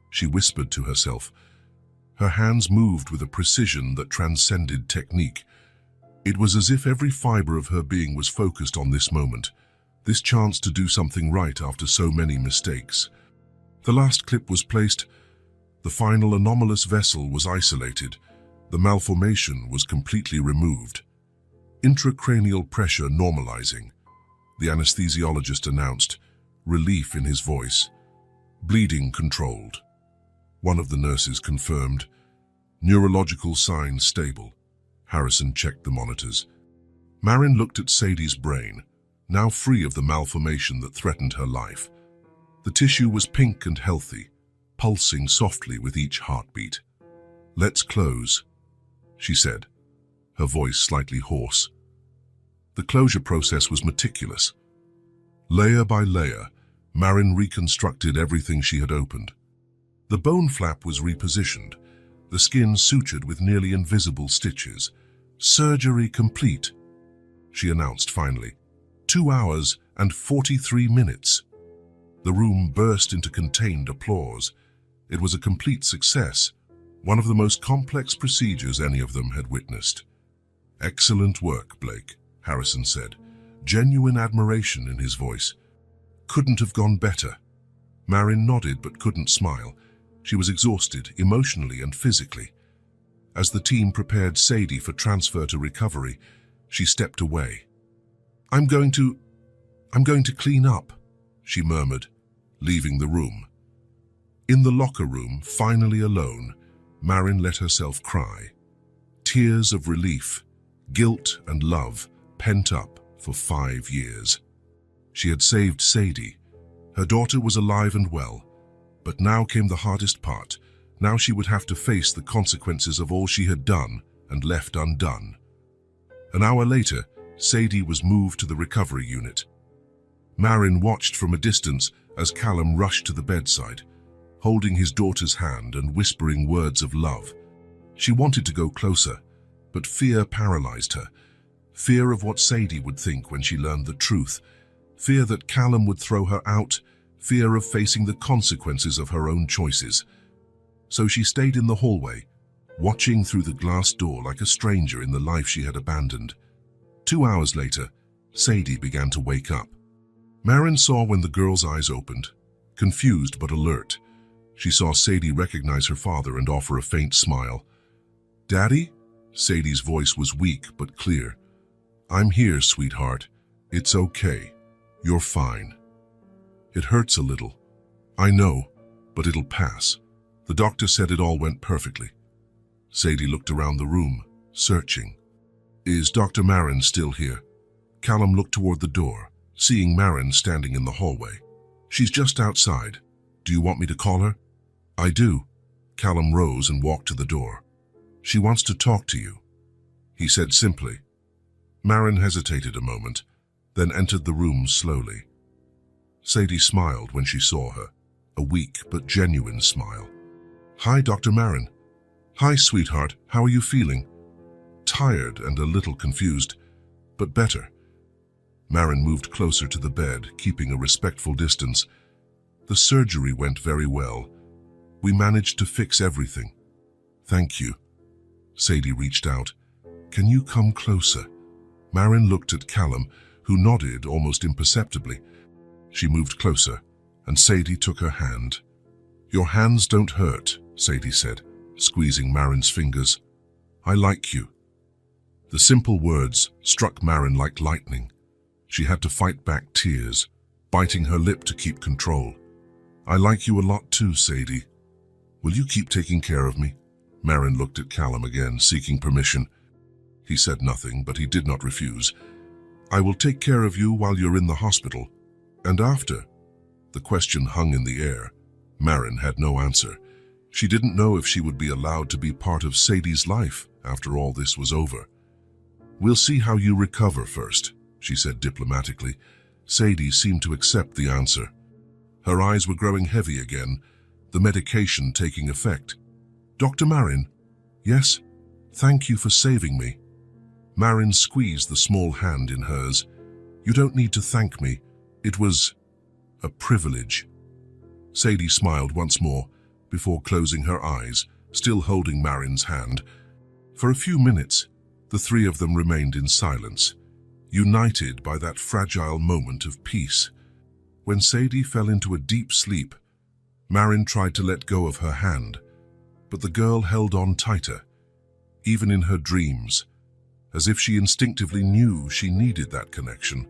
she whispered to herself. Her hands moved with a precision that transcended technique. It was as if every fiber of her being was focused on this moment, this chance to do something right after so many mistakes. The last clip was placed. The final anomalous vessel was isolated. The malformation was completely removed. Intracranial pressure normalizing, the anesthesiologist announced, relief in his voice. Bleeding controlled. One of the nurses confirmed. Neurological signs stable. Harrison checked the monitors. Marin looked at Sadie's brain, now free of the malformation that threatened her life. The tissue was pink and healthy, pulsing softly with each heartbeat. "Let's close," she said, her voice slightly hoarse. The closure process was meticulous. Layer by layer, Marin reconstructed everything she had opened. The bone flap was repositioned, the skin sutured with nearly invisible stitches. "Surgery complete," she announced finally. 2 hours and 43 minutes. The room burst into contained applause. It was a complete success, one of the most complex procedures any of them had witnessed. "Excellent work, Blake," Harrison said, genuine admiration in his voice. "Couldn't have gone better." Marin nodded but couldn't smile. She was exhausted, emotionally and physically. As the team prepared Sadie for transfer to recovery, she stepped away. I'm going to clean up," she murmured, leaving the room. In the locker room, finally alone, Marin let herself cry. Tears of relief, guilt and love pent up for 5 years. She had saved Sadie. Her daughter was alive and well. But now came the hardest part. Now she would have to face the consequences of all she had done and left undone. An hour later, Sadie was moved to the recovery unit. Marin watched from a distance as Callum rushed to the bedside, holding his daughter's hand and whispering words of love. She wanted to go closer, but fear paralyzed her. Fear of what Sadie would think when she learned the truth. Fear that Callum would throw her out. Fear of facing the consequences of her own choices. So she stayed in the hallway, watching through the glass door like a stranger in the life she had abandoned. 2 hours later, Sadie began to wake up. Marin saw when the girl's eyes opened, confused but alert. She saw Sadie recognize her father and offer a faint smile. "Daddy?" Sadie's voice was weak but clear. "I'm here, sweetheart. It's okay. You're fine. It hurts a little. I know, but it'll pass. The doctor said it all went perfectly." Sadie looked around the room, searching. "Is Dr. Marin still here?" Callum looked toward the door, seeing Marin standing in the hallway. "She's just outside." Do you want me to call her? I do. Callum rose and walked to the door. She wants to talk to you, he said simply. Marin hesitated a moment, then entered the room slowly. Sadie smiled when she saw her, a weak but genuine smile. Hi, Dr. Marin. Hi, sweetheart. How are you feeling? Tired and a little confused, but better. Marin moved closer to the bed, keeping a respectful distance. The surgery went very well. We managed to fix everything. Thank you. Sadie reached out. Can you come closer? Marin looked at Callum, who nodded almost imperceptibly. She moved closer, and Sadie took her hand. Your hands don't hurt, Sadie said, squeezing Marin's fingers. I like you. The simple words struck Marin like lightning. She had to fight back tears, biting her lip to keep control. I like you a lot too, Sadie. Will you keep taking care of me? Marin looked at Callum again, seeking permission. He said nothing, but he did not refuse. I will take care of you while you're in the hospital. And after? The question hung in the air. Marin had no answer. She didn't know if she would be allowed to be part of Sadie's life after all this was over. We'll see how you recover first, she said diplomatically. Sadie seemed to accept the answer. Her eyes were growing heavy again, the medication taking effect. Dr. Marin? Yes? Thank you for saving me. Marin squeezed the small hand in hers. You don't need to thank me. It was a privilege. Sadie smiled once more before closing her eyes, still holding Marin's hand. For a few minutes, the three of them remained in silence, united by that fragile moment of peace. When Sadie fell into a deep sleep, Marin tried to let go of her hand, but the girl held on tighter, even in her dreams, as if she instinctively knew she needed that connection.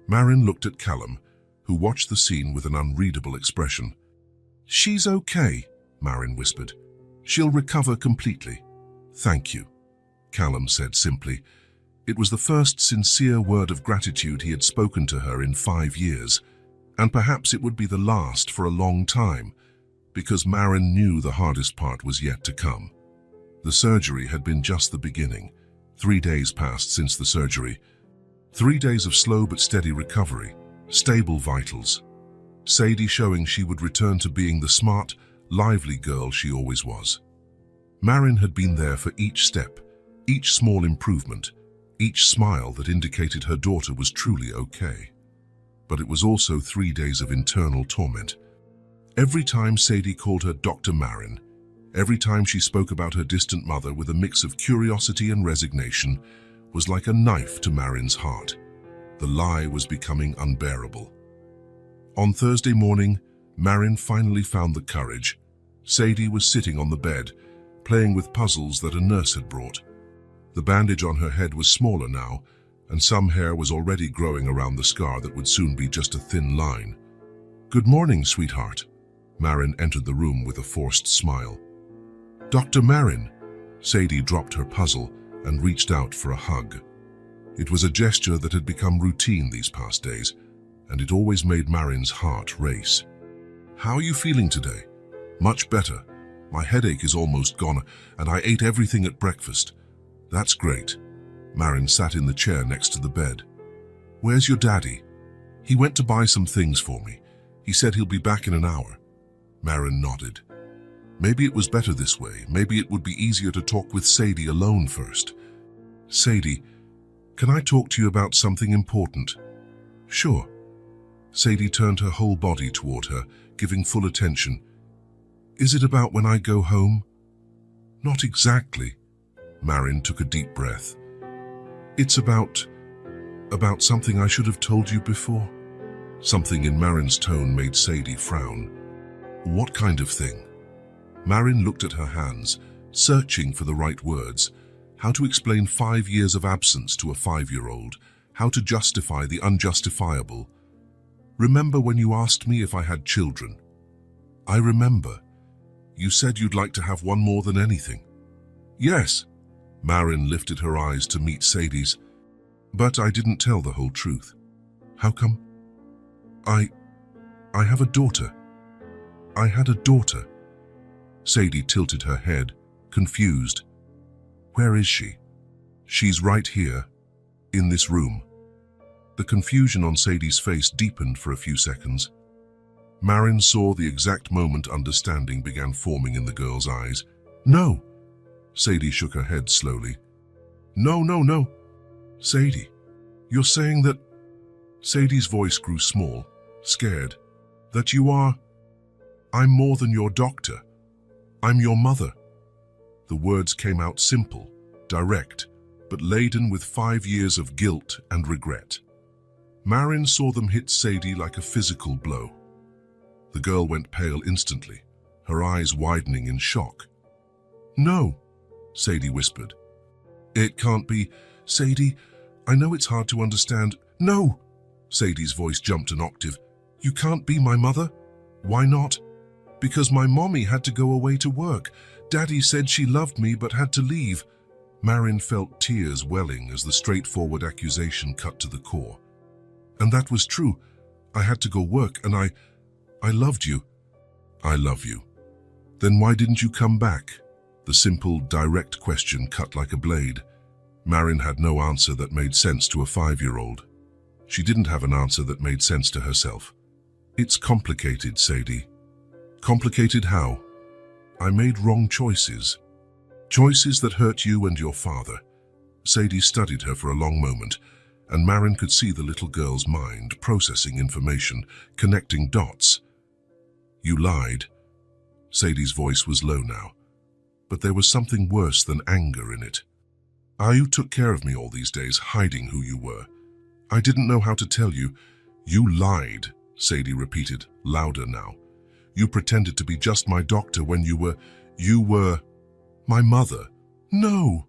Marin looked at Callum, who watched the scene with an unreadable expression. She's okay, Marin whispered. She'll recover completely. Thank you, Callum said simply. It was the first sincere word of gratitude he had spoken to her in 5 years, and perhaps it would be the last for a long time, because Marin knew the hardest part was yet to come. The surgery had been just the beginning. 3 days passed since the surgery. 3 days of slow but steady recovery, stable vitals. Sadie showing she would return to being the smart, lively girl she always was. Marin had been there for each step, each small improvement, each smile that indicated her daughter was truly okay. But it was also 3 days of internal torment. Every time Sadie called her Dr. Marin, every time she spoke about her distant mother with a mix of curiosity and resignation, was like a knife to Marin's heart. The lie was becoming unbearable. On Thursday morning, Marin finally found the courage. Sadie was sitting on the bed, playing with puzzles that a nurse had brought. The bandage on her head was smaller now, and some hair was already growing around the scar that would soon be just a thin line. Good morning, sweetheart. Marin entered the room with a forced smile. Dr. Marin. Sadie dropped her puzzle and reached out for a hug. It was a gesture that had become routine these past days, and it always made Marin's heart race. How are you feeling today? Much better. My headache is almost gone, and I ate everything at breakfast. That's great. Marin sat in the chair next to the bed. Where's your daddy? He went to buy some things for me. He said he'll be back in an hour. Marin nodded. Maybe it was better this way. Maybe it would be easier to talk with Sadie alone first. Sadie, can I talk to you about something important? Sure. Sadie turned her whole body toward her, giving full attention. Is it about when I go home? Not exactly. Marin took a deep breath. It's about something I should have told you before. Something in Marin's tone made Sadie frown. What kind of thing? Marin looked at her hands, searching for the right words. How to explain 5 years of absence to a 5-year-old, how to justify the unjustifiable. Remember when you asked me if I had children? I remember. You said you'd like to have one more than anything. Yes. Marin lifted her eyes to meet Sadie's. But I didn't tell the whole truth. How come? I have a daughter. I had a daughter. Sadie tilted her head, confused. Where is she? She's right here, in this room. The confusion on Sadie's face deepened for a few seconds. Marin saw the exact moment understanding began forming in the girl's eyes. No! Sadie shook her head slowly. No. Sadie, you're saying that... Sadie's voice grew small, scared. That you are... I'm more than your doctor. I'm your mother. The words came out simple, direct, but laden with 5 years of guilt and regret. Marin saw them hit Sadie like a physical blow. The girl went pale instantly, her eyes widening in shock. No, Sadie whispered. It can't be. Sadie, I know it's hard to understand. No! Sadie's voice jumped an octave. You can't be my mother? Why not? Because my mommy had to go away to work. Daddy said she loved me but had to leave. Marin felt tears welling as the straightforward accusation cut to the core. And that was true. I had to go work and I loved you. I love you. Then why didn't you come back? The simple, direct question cut like a blade. Marin had no answer that made sense to a 5-year-old. She didn't have an answer that made sense to herself. It's complicated, Sadie. Complicated how? I made wrong choices. Choices that hurt you and your father. Sadie studied her for a long moment, and Marin could see the little girl's mind processing information, connecting dots. You lied. Sadie's voice was low now, but there was something worse than anger in it. You took care of me all these days, hiding who you were. I didn't know how to tell you. You lied, Sadie repeated, louder now. You pretended to be just my doctor when you were my mother. No!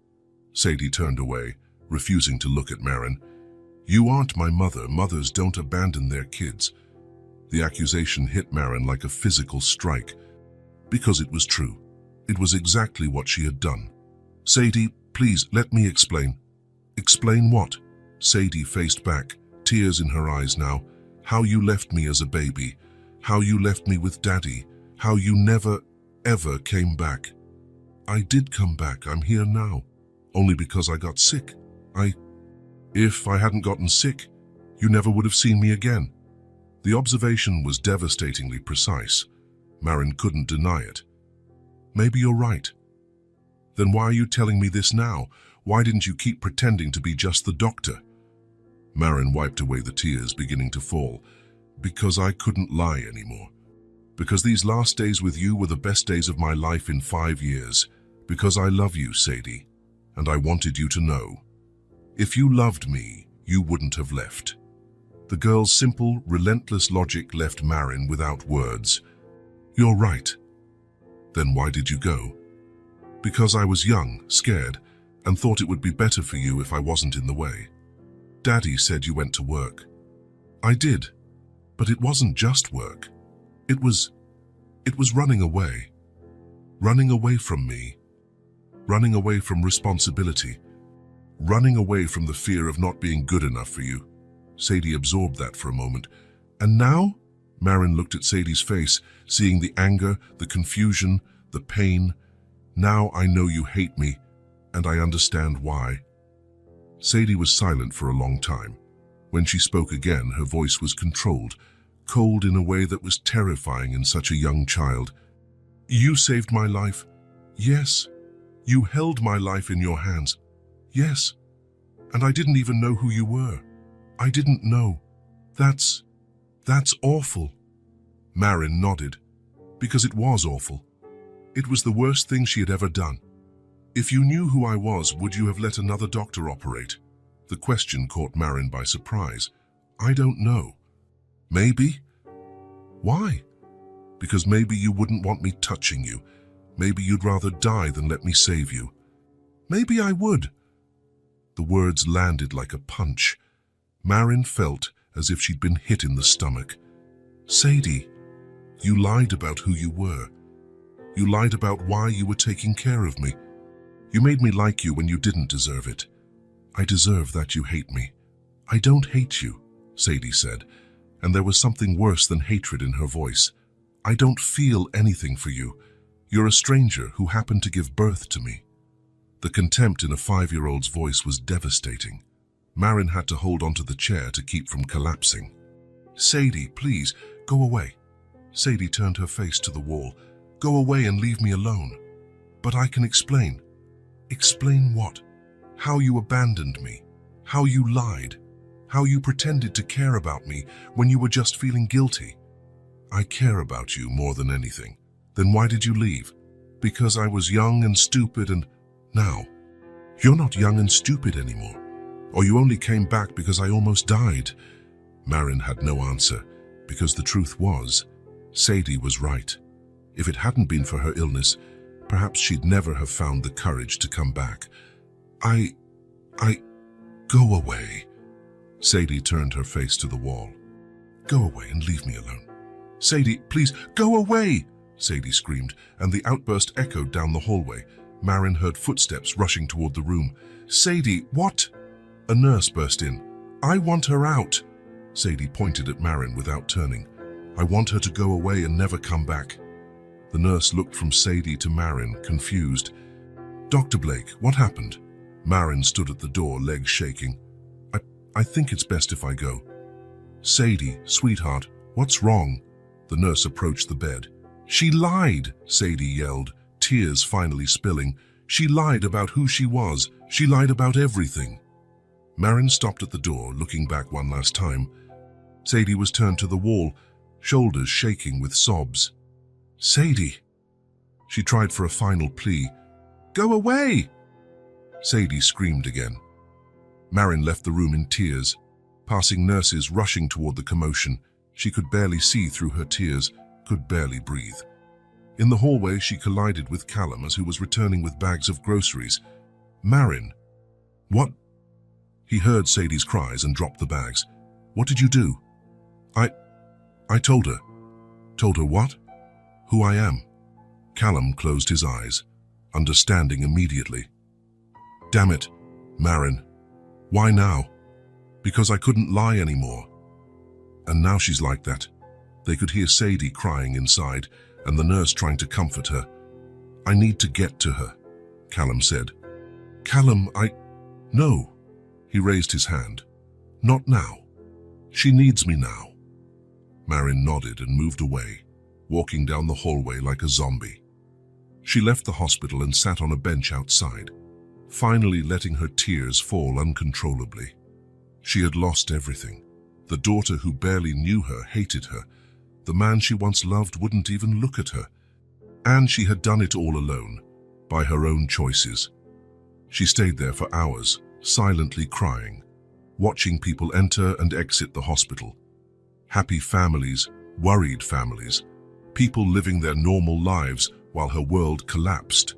Sadie turned away, refusing to look at Marin. You aren't my mother. Mothers don't abandon their kids. The accusation hit Marin like a physical strike, because it was true. It was exactly what she had done. Sadie, please, let me explain. Explain what? Sadie faced back, tears in her eyes now. How you left me as a baby. How you left me with Daddy. How you never, ever came back. I did come back. I'm here now. Only because I got sick. If I hadn't gotten sick, you never would have seen me again. The observation was devastatingly precise. Marin couldn't deny it. Maybe you're right. Then why are you telling me this now? Why didn't you keep pretending to be just the doctor? Marin wiped away the tears beginning to fall. Because I couldn't lie anymore. Because these last days with you were the best days of my life in 5 years. Because I love you, Sadie, and I wanted you to know. If you loved me, you wouldn't have left. The girl's simple, relentless logic left Marin without words. You're right. Then why did you go? Because I was young, scared, and thought it would be better for you if I wasn't in the way. Daddy said you went to work. I did, but it wasn't just work. It was running away. Running away from me. Running away from responsibility. Running away from the fear of not being good enough for you. Sadie absorbed that for a moment. And now? Marin looked at Sadie's face, seeing the anger, the confusion, the pain. Now I know you hate me, and I understand why. Sadie was silent for a long time. When she spoke again, her voice was controlled, cold in a way that was terrifying in such a young child. You saved my life. Yes. You held my life in your hands. Yes. And I didn't even know who you were. I didn't know. That's awful. Marin nodded, because it was awful. It was the worst thing she had ever done. If you knew who I was, would you have let another doctor operate? The question caught Marin by surprise. I don't know. Maybe? Why? Because maybe you wouldn't want me touching you. Maybe you'd rather die than let me save you. Maybe I would. The words landed like a punch. Marin felt as if she'd been hit in the stomach. Sadie, you lied about who you were. You lied about why you were taking care of me. You made me like you when you didn't deserve it. I deserve that you hate me. I don't hate you, Sadie said, and there was something worse than hatred in her voice. I don't feel anything for you. You're a stranger who happened to give birth to me." The contempt in a 5-year-old's voice was devastating. Marin had to hold onto the chair to keep from collapsing. "Sadie, please, go away." Sadie turned her face to the wall. "Go away and leave me alone." "But I can explain." "Explain what?" "How you abandoned me. How you lied. How you pretended to care about me when you were just feeling guilty." "I care about you more than anything." "Then why did you leave?" "Because I was young and stupid and now." "You're not young and stupid anymore. Or you only came back because I almost died." Marin had no answer, because the truth was, Sadie was right. If it hadn't been for her illness, perhaps she'd never have found the courage to come back. I... Go away." Sadie turned her face to the wall. "Go away and leave me alone." "Sadie, please, go away!" Sadie screamed, and the outburst echoed down the hallway. Marin heard footsteps rushing toward the room. "Sadie, what?" A nurse burst in. "I want her out." Sadie pointed at Marin without turning. "I want her to go away and never come back." The nurse looked from Sadie to Marin, confused. "Dr. Blake, what happened?" Marin stood at the door, legs shaking. I think it's best if I go." "Sadie, sweetheart, what's wrong?" The nurse approached the bed. "She lied," Sadie yelled, tears finally spilling. "She lied about who she was. She lied about everything." Marin stopped at the door, looking back one last time. Sadie was turned to the wall, shoulders shaking with sobs. "Sadie!" She tried for a final plea. "Go away!" Sadie screamed again. Marin left the room in tears, passing nurses rushing toward the commotion. She could barely see through her tears, could barely breathe. In the hallway, she collided with Callum as who was returning with bags of groceries. "Marin." "What?" He heard Sadie's cries and dropped the bags. "What did you do?" I told her." "Told her what?" "Who I am." Callum closed his eyes, understanding immediately. "Damn it, Marin. Why now?" "Because I couldn't lie anymore." And now she's like that. They could hear Sadie crying inside, and the nurse trying to comfort her. "I need to get to her," Callum said. "Callum, No." He raised his hand. "Not now. She needs me now." Marin nodded and moved away, walking down the hallway like a zombie. She left the hospital and sat on a bench outside, finally letting her tears fall uncontrollably. She had lost everything. The daughter who barely knew her hated her. The man she once loved wouldn't even look at her. And she had done it all alone, by her own choices. She stayed there for hours, silently crying, watching people enter and exit the hospital. Happy families, worried families, people living their normal lives while her world collapsed.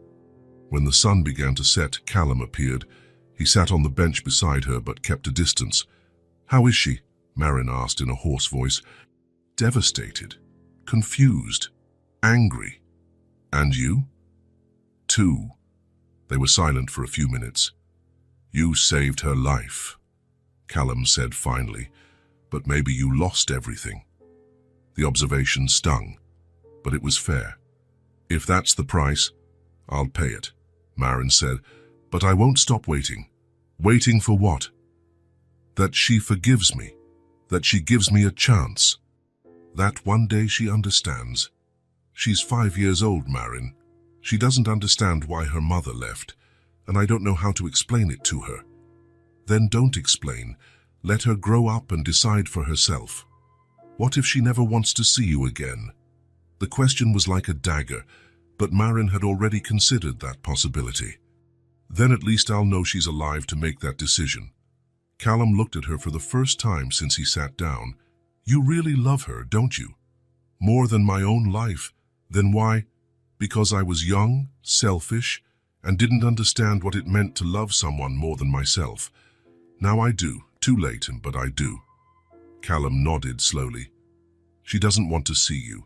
When the sun began to set, Callum appeared. He sat on the bench beside her but kept a distance. "How is she?" Marin asked in a hoarse voice. "Devastated, confused, angry. And you?" "Too." They were silent for a few minutes. "You saved her life," Callum said finally, "but maybe you lost everything." The observation stung, but it was fair. "If that's the price, I'll pay it," Marin said, "but I won't stop waiting." "Waiting for what?" "That she forgives me, that she gives me a chance, that one day she understands. She's 5 years old, Marin. She doesn't understand why her mother left, and I don't know how to explain it to her." "Then don't explain. Let her grow up and decide for herself. What if she never wants to see you again?" The question was like a dagger, but Marin had already considered that possibility. "Then at least I'll know she's alive to make that decision." Callum looked at her for the first time since he sat down. "You really love her, don't you? More than my own life. Then why?" "Because I was young, selfish, and didn't understand what it meant to love someone more than myself. Now I do. Too late, but I do." Callum nodded slowly. "She doesn't want to see you.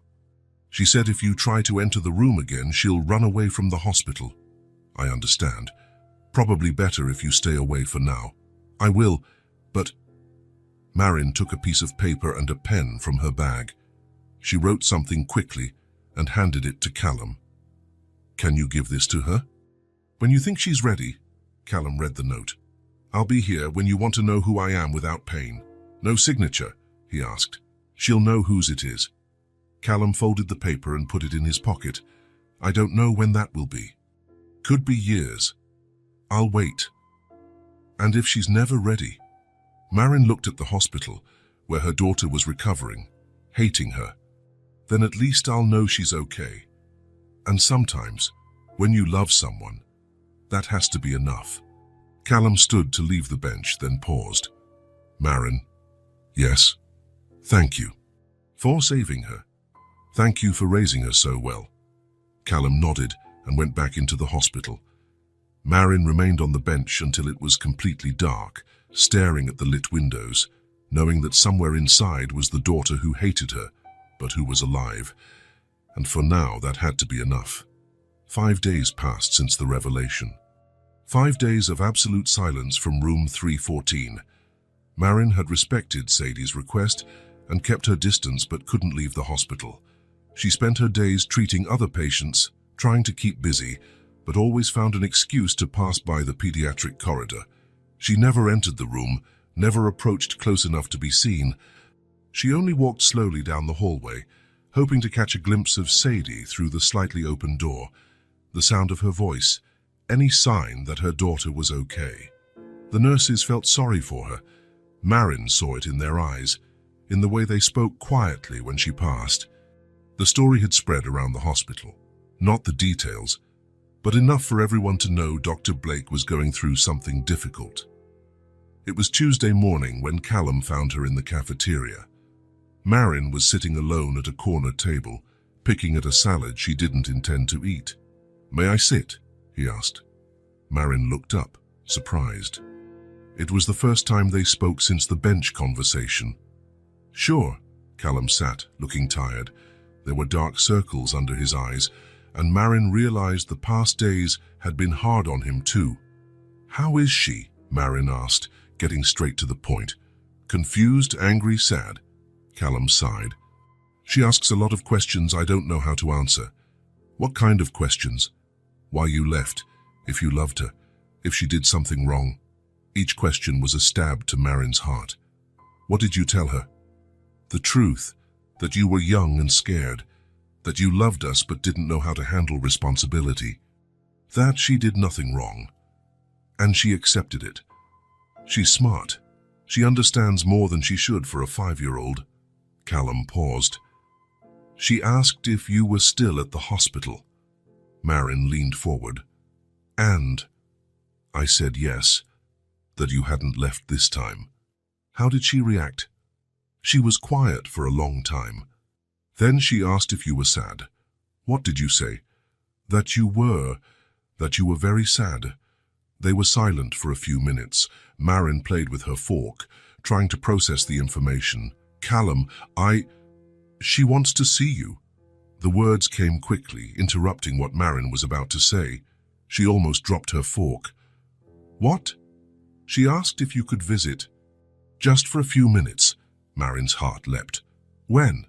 She said if you try to enter the room again, she'll run away from the hospital." "I understand. Probably better if you stay away for now." "I will, but..." Marin took a piece of paper and a pen from her bag. She wrote something quickly and handed it to Callum. "Can you give this to her?" "When you think she's ready," Callum read the note. "I'll be here when you want to know who I am without pain." "No signature?" he asked. "She'll know whose it is." Callum folded the paper and put it in his pocket. "I don't know when that will be. Could be years. I'll wait." "And if she's never ready?" Marin looked at the hospital, where her daughter was recovering, hating her. "Then at least I'll know she's okay. And sometimes, when you love someone, that has to be enough." Callum stood to leave the bench, then paused. "Marin." "Yes." "Thank you for saving her. Thank you for raising her so well." Callum nodded and went back into the hospital. Marin remained on the bench until it was completely dark, staring at the lit windows, knowing that somewhere inside was the daughter who hated her, but who was alive. And for now, that had to be enough. 5 days passed since the revelation. 5 days of absolute silence from room 314. Marin had respected Sadie's request and kept her distance, but couldn't leave the hospital. She spent her days treating other patients, trying to keep busy, but always found an excuse to pass by the pediatric corridor. She never entered the room, never approached close enough to be seen. She only walked slowly down the hallway, hoping to catch a glimpse of Sadie through the slightly open door, the sound of her voice, any sign that her daughter was okay. The nurses felt sorry for her. Marin saw it in their eyes, in the way they spoke quietly when she passed. The story had spread around the hospital. Not the details, but enough for everyone to know Dr. Blake was going through something difficult. It was Tuesday morning when Callum found her in the cafeteria. Marin was sitting alone at a corner table, picking at a salad she didn't intend to eat. "May I sit?" he asked. Marin looked up, surprised. It was the first time they spoke since the bench conversation. "Sure." Callum sat, looking tired. There were dark circles under his eyes, and Marin realized the past days had been hard on him too. "How is she?" Marin asked, getting straight to the point. "Confused, angry, sad?" Callum sighed. "She asks a lot of questions I don't know how to answer." "What kind of questions?" "Why you left, if you loved her, if she did something wrong." Each question was a stab to Marin's heart. "What did you tell her?" "The truth, that you were young and scared, that you loved us but didn't know how to handle responsibility. That she did nothing wrong. And she accepted it. She's smart. She understands more than she should for a 5-year-old. Callum paused. "She asked if you were still at the hospital." Marin leaned forward. "And I said yes, that you hadn't left this time." "How did she react?" "She was quiet for a long time. Then she asked if you were sad." "What did you say?" That you were very sad." They were silent for a few minutes. Marin played with her fork, trying to process the information. "Callum, she wants to see you." The words came quickly, interrupting what Marin was about to say. She almost dropped her fork. "What?" "She asked if you could visit." "Just for a few minutes." Marin's heart leapt. "When?"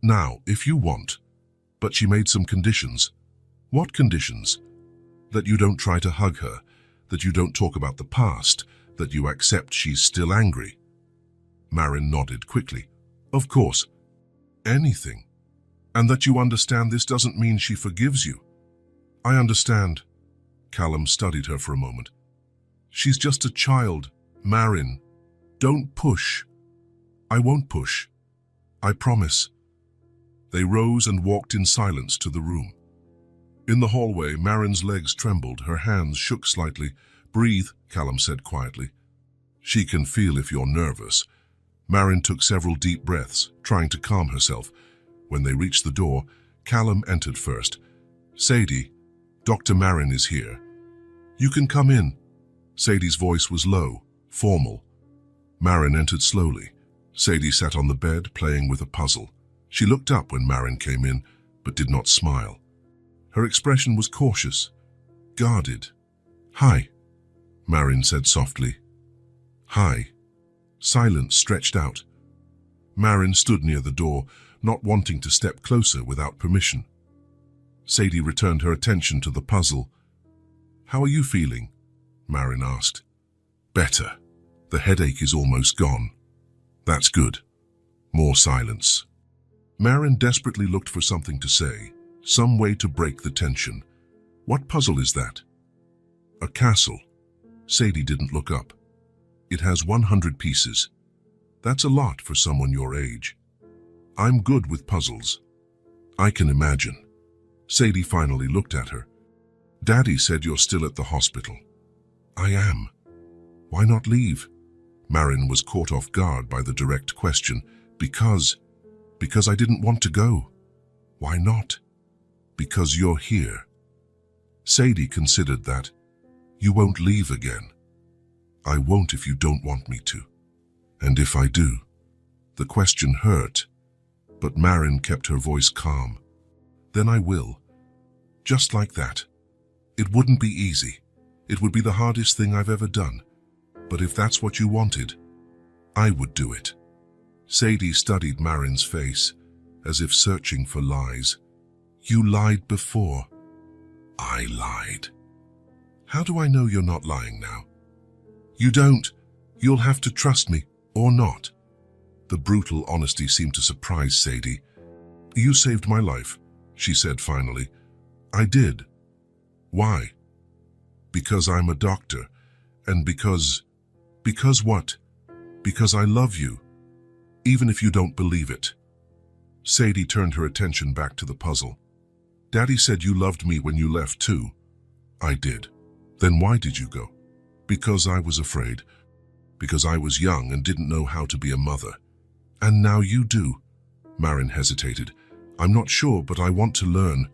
"Now, if you want." "But she made some conditions." "What conditions?" "That you don't try to hug her, that you don't talk about the past, that you accept she's still angry." Marin nodded quickly. "Of course. Anything. And that you understand this doesn't mean she forgives you." "I understand." Callum studied her for a moment. "She's just a child, Marin. Don't push." "I won't push. I promise." They rose and walked in silence to the room. In the hallway, Marin's legs trembled, her hands shook slightly. "Breathe," Callum said quietly. "She can feel if you're nervous." Marin took several deep breaths, trying to calm herself. When they reached the door, Callum entered first. "Sadie, Dr. Marin is here." "You can come in." Sadie's voice was low, formal. Marin entered slowly. Sadie sat on the bed, playing with a puzzle. She looked up when Marin came in, but did not smile. Her expression was cautious, guarded. "Hi," Marin said softly. "Hi." Silence stretched out. Marin stood near the door, not wanting to step closer without permission. Sadie returned her attention to the puzzle. "How are you feeling?" Marin asked. "Better. The headache is almost gone." "That's good." More silence. Marin desperately looked for something to say, some way to break the tension. "What puzzle is that?" "A castle." Sadie didn't look up. "It has 100 pieces. That's a lot for someone your age." "I'm good with puzzles." "I can imagine." Sadie finally looked at her. "Daddy said you're still at the hospital." "I am." "Why not leave?" Marin was caught off guard by the direct question. Because I didn't want to go." "Why not?" "Because you're here." Sadie considered that. "You won't leave again." "I won't if you don't want me to. And if I do." The question hurt, but Marin kept her voice calm. "Then I will. Just like that. It wouldn't be easy. It would be the hardest thing I've ever done. But if that's what you wanted, I would do it." Sadie studied Marin's face, as if searching for lies. "You lied before." "I lied." "How do I know you're not lying now?" "You don't. You'll have to trust me, or not." The brutal honesty seemed to surprise Sadie. "You saved my life," she said finally. "I did." "Why?" "Because I'm a doctor, and because what?" "Because I love you, even if you don't believe it." Sadie turned her attention back to the puzzle. "Daddy said you loved me when you left too." "I did." "Then why did you go?" "Because I was afraid. Because I was young and didn't know how to be a mother." "And now you do." Marin hesitated. "I'm not sure, but I want to learn.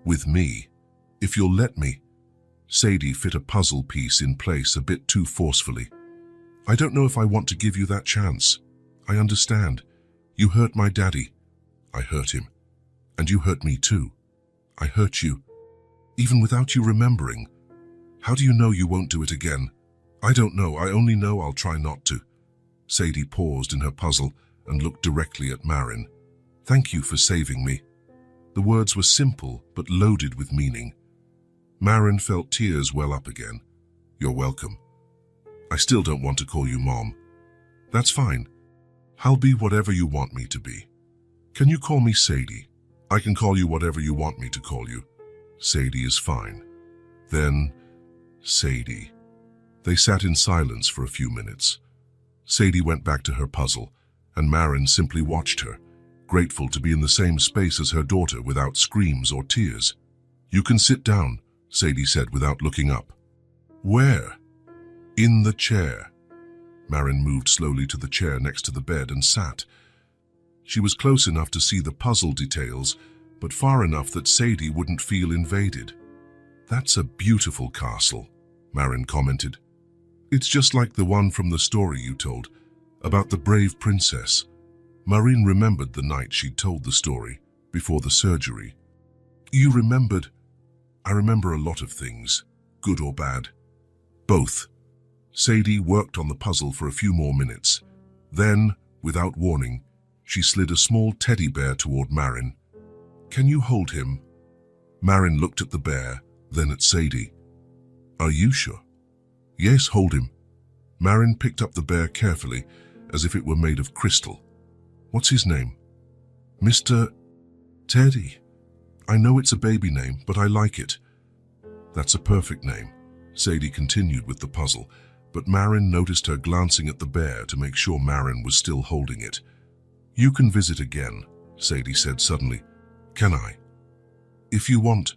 With me, if you'll let me." Sadie fit a puzzle piece in place a bit too forcefully. "I don't know if I want to give you that chance. I understand. You hurt my daddy. I hurt him. And you hurt me too. I hurt you. Even without you remembering. How do you know you won't do it again?" "I don't know. I only know I'll try not to." Sadie paused in her puzzle and looked directly at Marin. "Thank you for saving me." The words were simple but loaded with meaning. Marin felt tears well up again. "You're welcome. I still don't want to call you Mom." "That's fine. I'll be whatever you want me to be." "Can you call me Sadie?" "I can call you whatever you want me to call you." "Sadie is fine." "Then, Sadie." They sat in silence for a few minutes. Sadie went back to her puzzle, and Marin simply watched her, grateful to be in the same space as her daughter without screams or tears. "You can sit down," Sadie said without looking up. "Where?" "In the chair." Marin moved slowly to the chair next to the bed and sat. She was close enough to see the puzzle details, but far enough that Sadie wouldn't feel invaded. "That's a beautiful castle," Marin commented. "It's just like the one from the story you told, about the brave princess." Marin remembered the night she'd told the story, before the surgery. "You remembered?" "I remember a lot of things, good or bad." "Both." Sadie worked on the puzzle for a few more minutes. Then, without warning, she slid a small teddy bear toward Marin. "Can you hold him?" Marin looked at the bear, then at Sadie. "Are you sure?" "Yes, hold him." Marin picked up the bear carefully, as if it were made of crystal. "What's his name?" "Mr. Teddy." "I know it's a baby name, but I like it." "That's a perfect name." Sadie continued with the puzzle, but Marin noticed her glancing at the bear to make sure Marin was still holding it. "You can visit again," Sadie said suddenly. "Can I?" "If you want,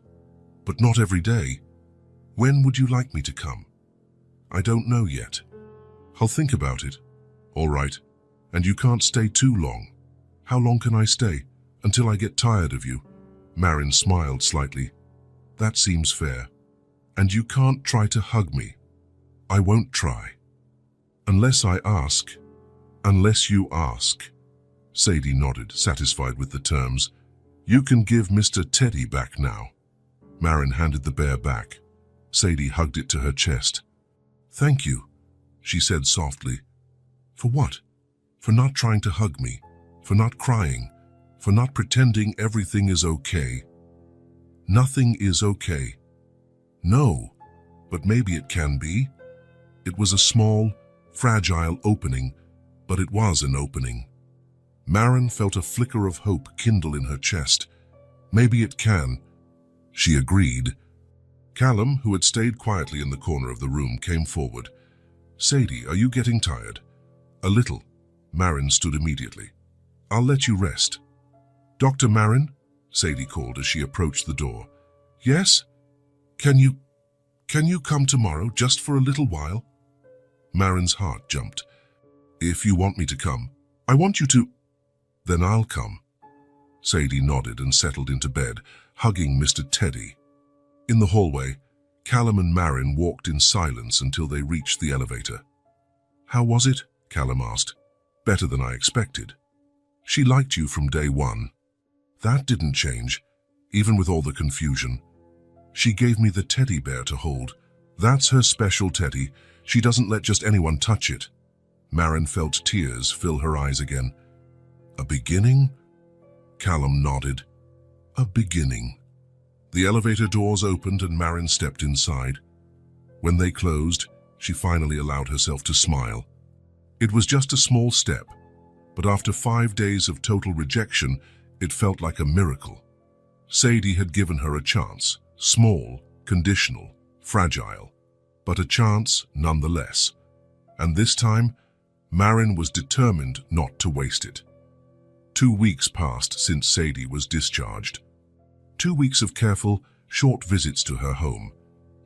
but not every day." "When would you like me to come?" "I don't know yet. I'll think about it." "All right. And you can't stay too long." "How long can I stay? Until I get tired of you." Marin smiled slightly. "That seems fair." "And you can't try to hug me." "I won't try." "Unless I ask." "Unless you ask." Sadie nodded, satisfied with the terms. "You can give Mr. Teddy back now." Marin handed the bear back. Sadie hugged it to her chest. "Thank you," she said softly. "For what?" "For not trying to hug me, for not crying, for not pretending everything is okay. Nothing is okay. No, but maybe it can be. It was a small, fragile opening, but it was an opening. Maren felt a flicker of hope kindle in her chest. Maybe it can, she agreed. Callum, who had stayed quietly in the corner of the room, came forward. "Sadie, are you getting tired?" "A little." Maren stood immediately. "I'll let you rest." "Dr. Maren?" Sadie called as she approached the door. "Yes? Can you come tomorrow, just for a little while?" Maren's heart jumped. "If you want me to come, I want you to." "Then I'll come." Sadie nodded and settled into bed, hugging Mr. Teddy. In the hallway, Callum and Maren walked in silence until they reached the elevator. "How was it?" Callum asked. "Better than I expected." "She liked you from day one." "That didn't change, even with all the confusion. She gave me the teddy bear to hold. That's her special teddy. She doesn't let just anyone touch it." Maren felt tears fill her eyes again. "A beginning?" Callum nodded. "A beginning." The elevator doors opened and Maren stepped inside. When they closed, she finally allowed herself to smile. It was just a small step, but after 5 days of total rejection, it felt like a miracle. Sadie had given her a chance, small, conditional, fragile, but a chance nonetheless. And this time, Maren was determined not to waste it. 2 weeks passed since Sadie was discharged. 2 weeks of careful, short visits to her home,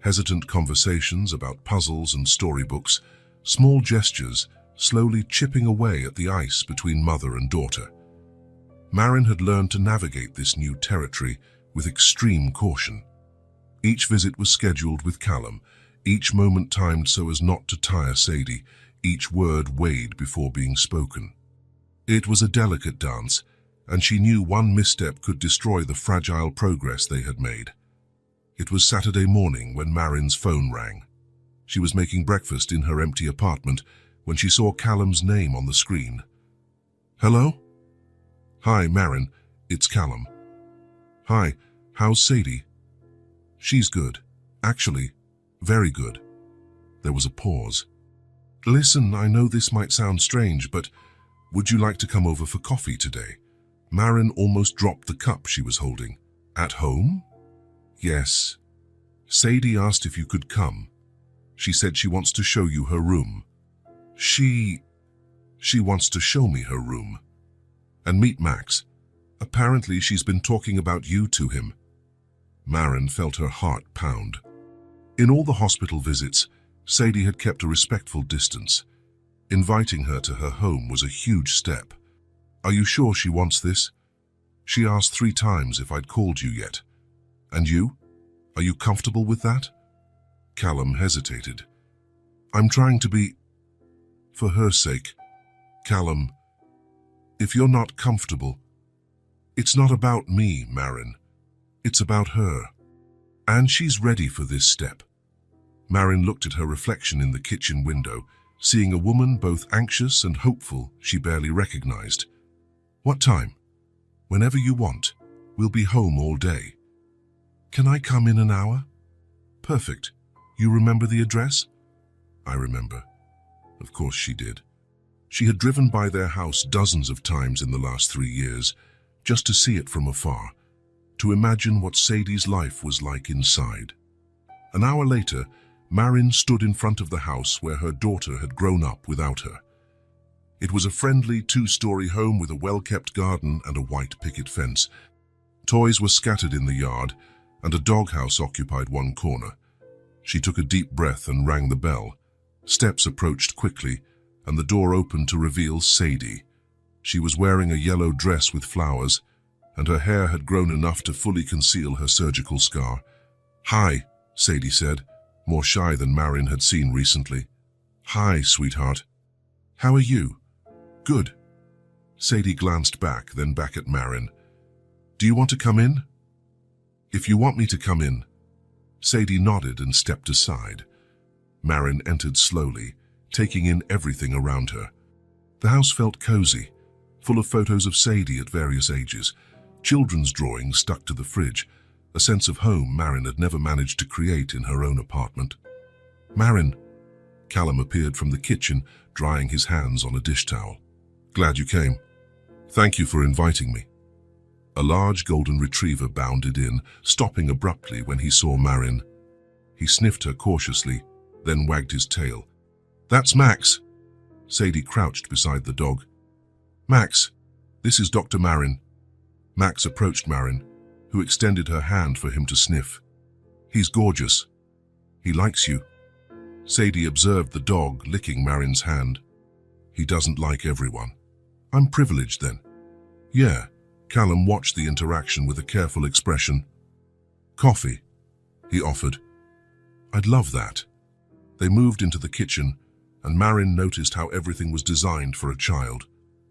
hesitant conversations about puzzles and storybooks, small gestures slowly chipping away at the ice between mother and daughter. Maren had learned to navigate this new territory with extreme caution. Each visit was scheduled with Callum, each moment timed so as not to tire Sadie, each word weighed before being spoken. It was a delicate dance, and she knew one misstep could destroy the fragile progress they had made. It was Saturday morning when Maren's phone rang. She was making breakfast in her empty apartment when she saw Callum's name on the screen. "Hello?" "Hi, Maren, it's Callum." "Hi, how's Sadie?" "She's good. Actually, very good." There was a pause. "Listen, I know this might sound strange, but would you like to come over for coffee today?" Maren almost dropped the cup she was holding. "At home?" "Yes. Sadie asked if you could come. She said she wants to show you her room." She wants to show me her room. "And meet Max. Apparently she's been talking about you to him." Maren felt her heart pound. In all the hospital visits, Sadie had kept a respectful distance. Inviting her to her home was a huge step. "Are you sure she wants this? She asked 3 times if I'd called you yet. And you? Are you comfortable with that?" Callum hesitated. "I'm trying to be... for her sake." "Callum, if you're not comfortable, it's not about me, Maren. It's about her. And she's ready for this step." Maren looked at her reflection in the kitchen window, seeing a woman both anxious and hopeful she barely recognized. "What time?" "Whenever you want. We'll be home all day." "Can I come in an hour?" "Perfect. You remember the address?" I remember. Of course she did. She had driven by their house dozens of times in the last 3 years, just to see it from afar, to imagine what Sadie's life was like inside. An hour later, Maren stood in front of the house where her daughter had grown up without her. It was a friendly 2-story home with a well-kept garden and a white picket fence. Toys were scattered in the yard, and a doghouse occupied one corner. She took a deep breath and rang the bell. Steps approached quickly, and the door opened to reveal Sadie. She was wearing a yellow dress with flowers, and her hair had grown enough to fully conceal her surgical scar. "Hi," Sadie said, more shy than Maren had seen recently. "Hi, sweetheart. How are you?" "Good." Sadie glanced back, then back at Maren. "Do you want to come in?" "If you want me to come in." Sadie nodded and stepped aside. Maren entered slowly, taking in everything around her. The house felt cozy, full of photos of Sadie at various ages, children's drawings stuck to the fridge, a sense of home Marin had never managed to create in her own apartment. "Marin," Callum appeared from the kitchen, drying his hands on a dish towel. "Glad you came. Thank you for inviting me." A large golden retriever bounded in, stopping abruptly when he saw Marin. He sniffed her cautiously, then wagged his tail. "That's Max." Sadie crouched beside the dog. "Max, this is Dr. Marin." Max approached Marin, who extended her hand for him to sniff. "He's gorgeous. He likes you." Sadie observed the dog licking Marin's hand. "He doesn't like everyone. I'm privileged then." "Yeah." Callum watched the interaction with a careful expression. "Coffee," he offered. "I'd love that." They moved into the kitchen, and Marin noticed how everything was designed for a child.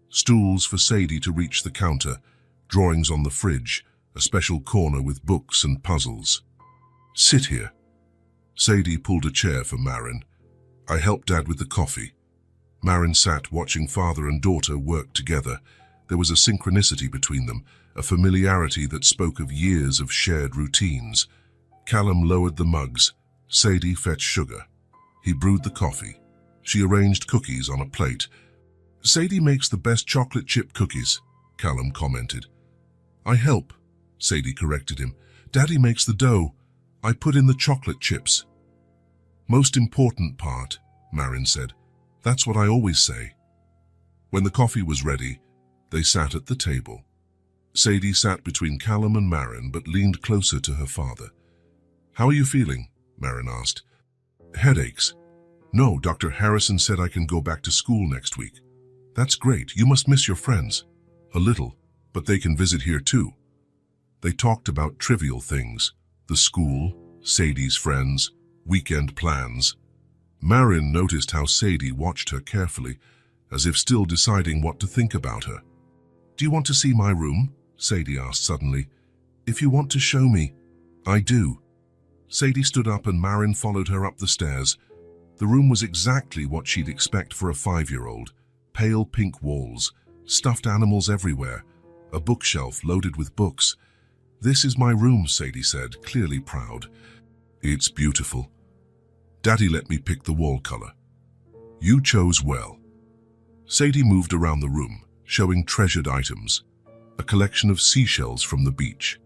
Stools for Sadie to reach the counter, drawings on the fridge, a special corner with books and puzzles. "Sit here." Sadie pulled a chair for Marin. "I helped Dad with the coffee." Marin sat watching father and daughter work together. There was a synchronicity between them, a familiarity that spoke of years of shared routines. Callum lowered the mugs. Sadie fetched sugar. He brewed the coffee. She arranged cookies on a plate. "Sadie makes the best chocolate chip cookies," Callum commented. "I help," Sadie corrected him. "Daddy makes the dough. I put in the chocolate chips." "Most important part," Marin said. "That's what I always say." When the coffee was ready, they sat at the table. Sadie sat between Callum and Marin, but leaned closer to her father. "How are you feeling?" Marin asked. "Headaches." "No, Dr. Harrison said I can go back to school next week." "That's great. You must miss your friends." "A little, but they can visit here too." They talked about trivial things, the school, Sadie's friends, weekend plans. Marin noticed how Sadie watched her carefully, as if still deciding what to think about her. "Do you want to see my room?" Sadie asked suddenly. "If you want to show me." "I do." Sadie stood up and Marin followed her up the stairs. The room was exactly what she'd expect for a 5-year-old. Pale pink walls, stuffed animals everywhere, a bookshelf loaded with books. "This is my room," Sadie said, clearly proud. "It's beautiful. Daddy let me pick the wall color. You chose well." Sadie moved around the room, showing treasured items. A collection of seashells from the beach,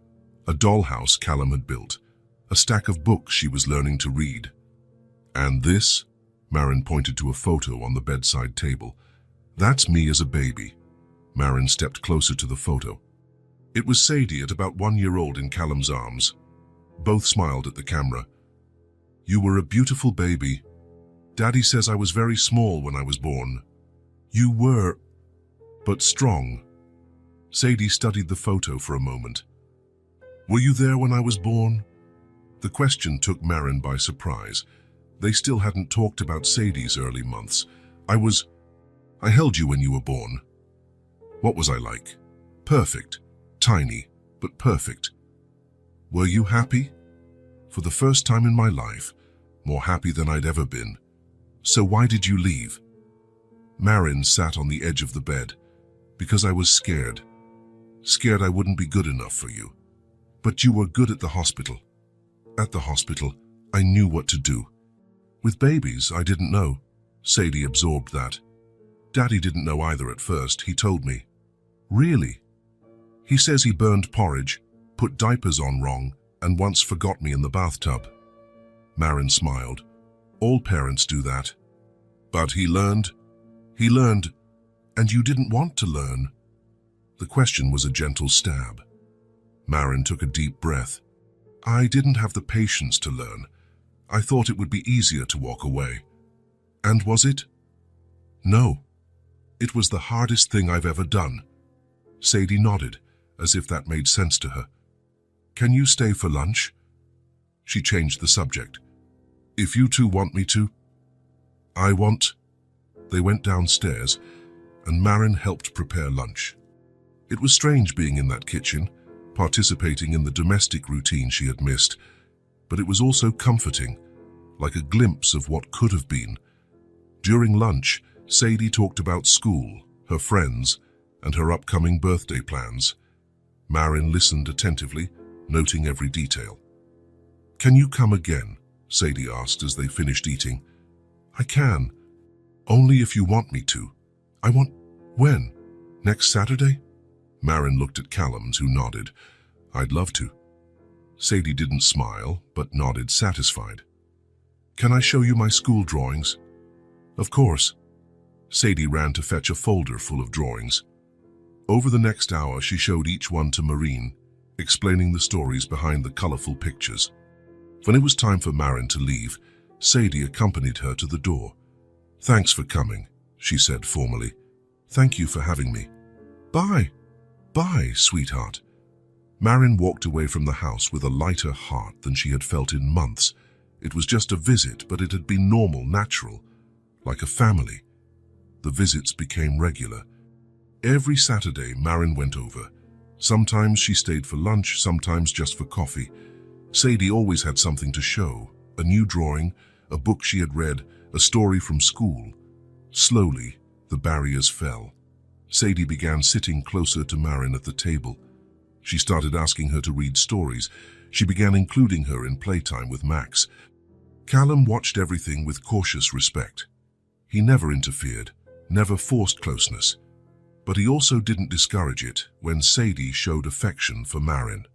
a dollhouse Callum had built, a stack of books she was learning to read. "And this?" Marin pointed to a photo on the bedside table. "That's me as a baby." Marin stepped closer to the photo. It was Sadie at about 1 year old in Callum's arms. Both smiled at the camera. "You were a beautiful baby. Daddy says I was very small when I was born." "You were, but strong." Sadie studied the photo for a moment. "Were you there when I was born?" The question took Marin by surprise. They still hadn't talked about Sadie's early months. I held you when you were born." "What was I like?" "Perfect. Tiny, but perfect." "Were you happy?" "For the first time in my life, more happy than I'd ever been." "So why did you leave?" Marin sat on the edge of the bed. "Because I was scared. Scared I wouldn't be good enough for you." "But you were good at the hospital." "At the hospital, I knew what to do. With babies, I didn't know." Sadie absorbed that. "Daddy didn't know either at first, he told me." "Really?" "He says he burned porridge, put diapers on wrong, and once forgot me in the bathtub." Marin smiled. "All parents do that." "But he learned." "He learned, and you didn't want to learn." The question was a gentle stab. Marin took a deep breath. "I didn't have the patience to learn. I thought it would be easier to walk away." "And was it?" "No. It was the hardest thing I've ever done." Sadie nodded, as if that made sense to her. "Can you stay for lunch?" She changed the subject. "If you two want me to." "I want." They went downstairs, and Marin helped prepare lunch. It was strange being in that kitchen, participating in the domestic routine she had missed, but it was also comforting, like a glimpse of what could have been. During lunch, Sadie talked about school, her friends, and her upcoming birthday plans. Marin listened attentively, noting every detail. "Can you come again?" Sadie asked as they finished eating. "I can. Only if you want me to." "I want... When? Next Saturday?" Marin looked at Callum, who nodded. "I'd love to." Sadie didn't smile, but nodded, satisfied. "Can I show you my school drawings?" "Of course." Sadie ran to fetch a folder full of drawings. Over the next hour, she showed each one to Marin, explaining the stories behind the colorful pictures. When it was time for Marin to leave, Sadie accompanied her to the door. "Thanks for coming," she said formally. "Thank you for having me." "Bye. Bye, sweetheart." Marin walked away from the house with a lighter heart than she had felt in months. It was just a visit, but it had been normal, natural, like a family. The visits became regular. Every Saturday, Marin went over. Sometimes she stayed for lunch, sometimes just for coffee. Sadie always had something to show, a new drawing, a book she had read, a story from school. Slowly, the barriers fell. Sadie began sitting closer to Marin at the table. She started asking her to read stories. She began including her in playtime with Max. Callum watched everything with cautious respect. He never interfered, never forced closeness. But he also didn't discourage it when Sadie showed affection for Marin.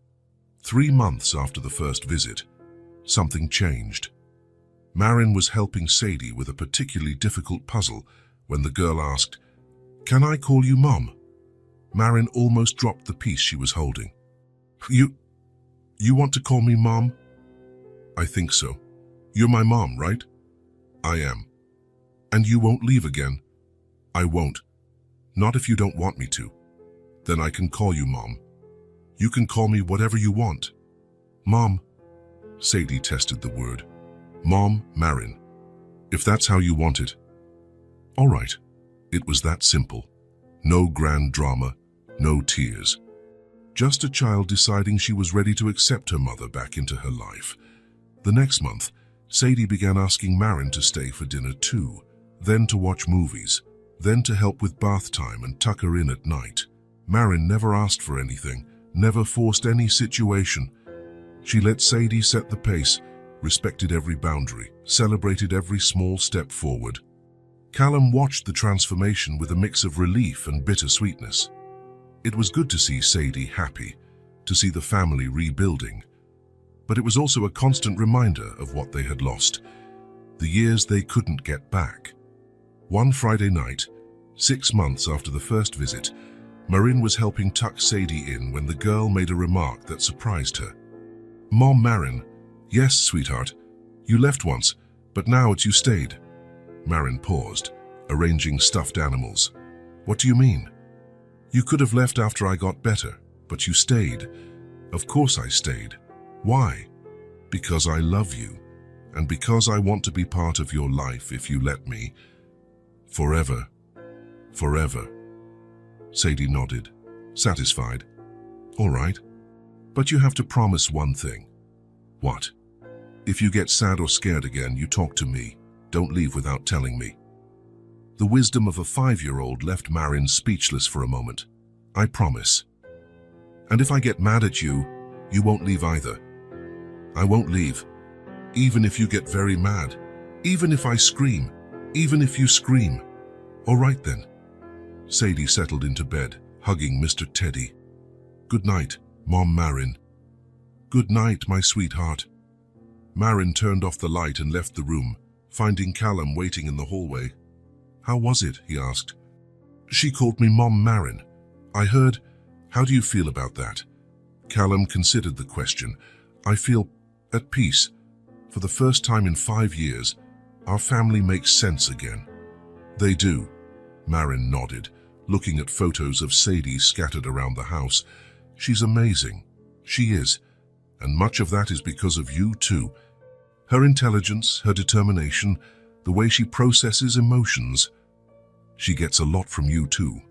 3 months after the first visit, something changed. Marin was helping Sadie with a particularly difficult puzzle when the girl asked, "Can I call you Mom?" Marin almost dropped the piece she was holding. You want to call me Mom?" "I think so. You're my mom, right?" "I am." "And you won't leave again?" "I won't. Not if you don't want me to." "Then I can call you Mom." "You can call me whatever you want." "Mom." Sadie tested the word. "Mom, Marin. If that's how you want it." All right. It was that simple. No grand drama, no tears. Just a child deciding she was ready to accept her mother back into her life. The next month, Sadie began asking Marin to stay for dinner too, then to watch movies, then to help with bath time and tuck her in at night. Marin never asked for anything, never forced any situation. She let Sadie set the pace, respected every boundary, celebrated every small step forward. Callum watched the transformation with a mix of relief and bittersweetness. It was good to see Sadie happy, to see the family rebuilding. But it was also a constant reminder of what they had lost, the years they couldn't get back. One Friday night, 6 months after the first visit, Marin was helping tuck Sadie in when the girl made a remark that surprised her. "Mom, Marin." "Yes, sweetheart. You left once, but now it's you stayed." Marin paused, arranging stuffed animals. "What do you mean?" "You could have left after I got better, but you stayed." "Of course I stayed." "Why?" "Because I love you, and because I want to be part of your life if you let me. Forever. Forever." Sadie nodded, satisfied. "All right. But you have to promise one thing." "What?" "If you get sad or scared again, you talk to me. Don't leave without telling me." The wisdom of a 5-year-old left Marin speechless for a moment. "I promise." "And if I get mad at you, you won't leave either?" "I won't leave. Even if you get very mad. Even if I scream. Even if you scream." "All right then." Sadie settled into bed, hugging Mr. Teddy. "Good night, Mom, Marin." "Good night, my sweetheart." Marin turned off the light and left the room, finding Callum waiting in the hallway. "How was it?" he asked. "She called me Mom, Marin. I heard. How do you feel about that?" Callum considered the question. "I feel at peace. For the first time in 5 years, our family makes sense again." "They do." Marin nodded, looking at photos of Sadie scattered around the house. "She's amazing. She is. And much of that is because of you too. Her intelligence, her determination, the way she processes emotions. She gets a lot from you too."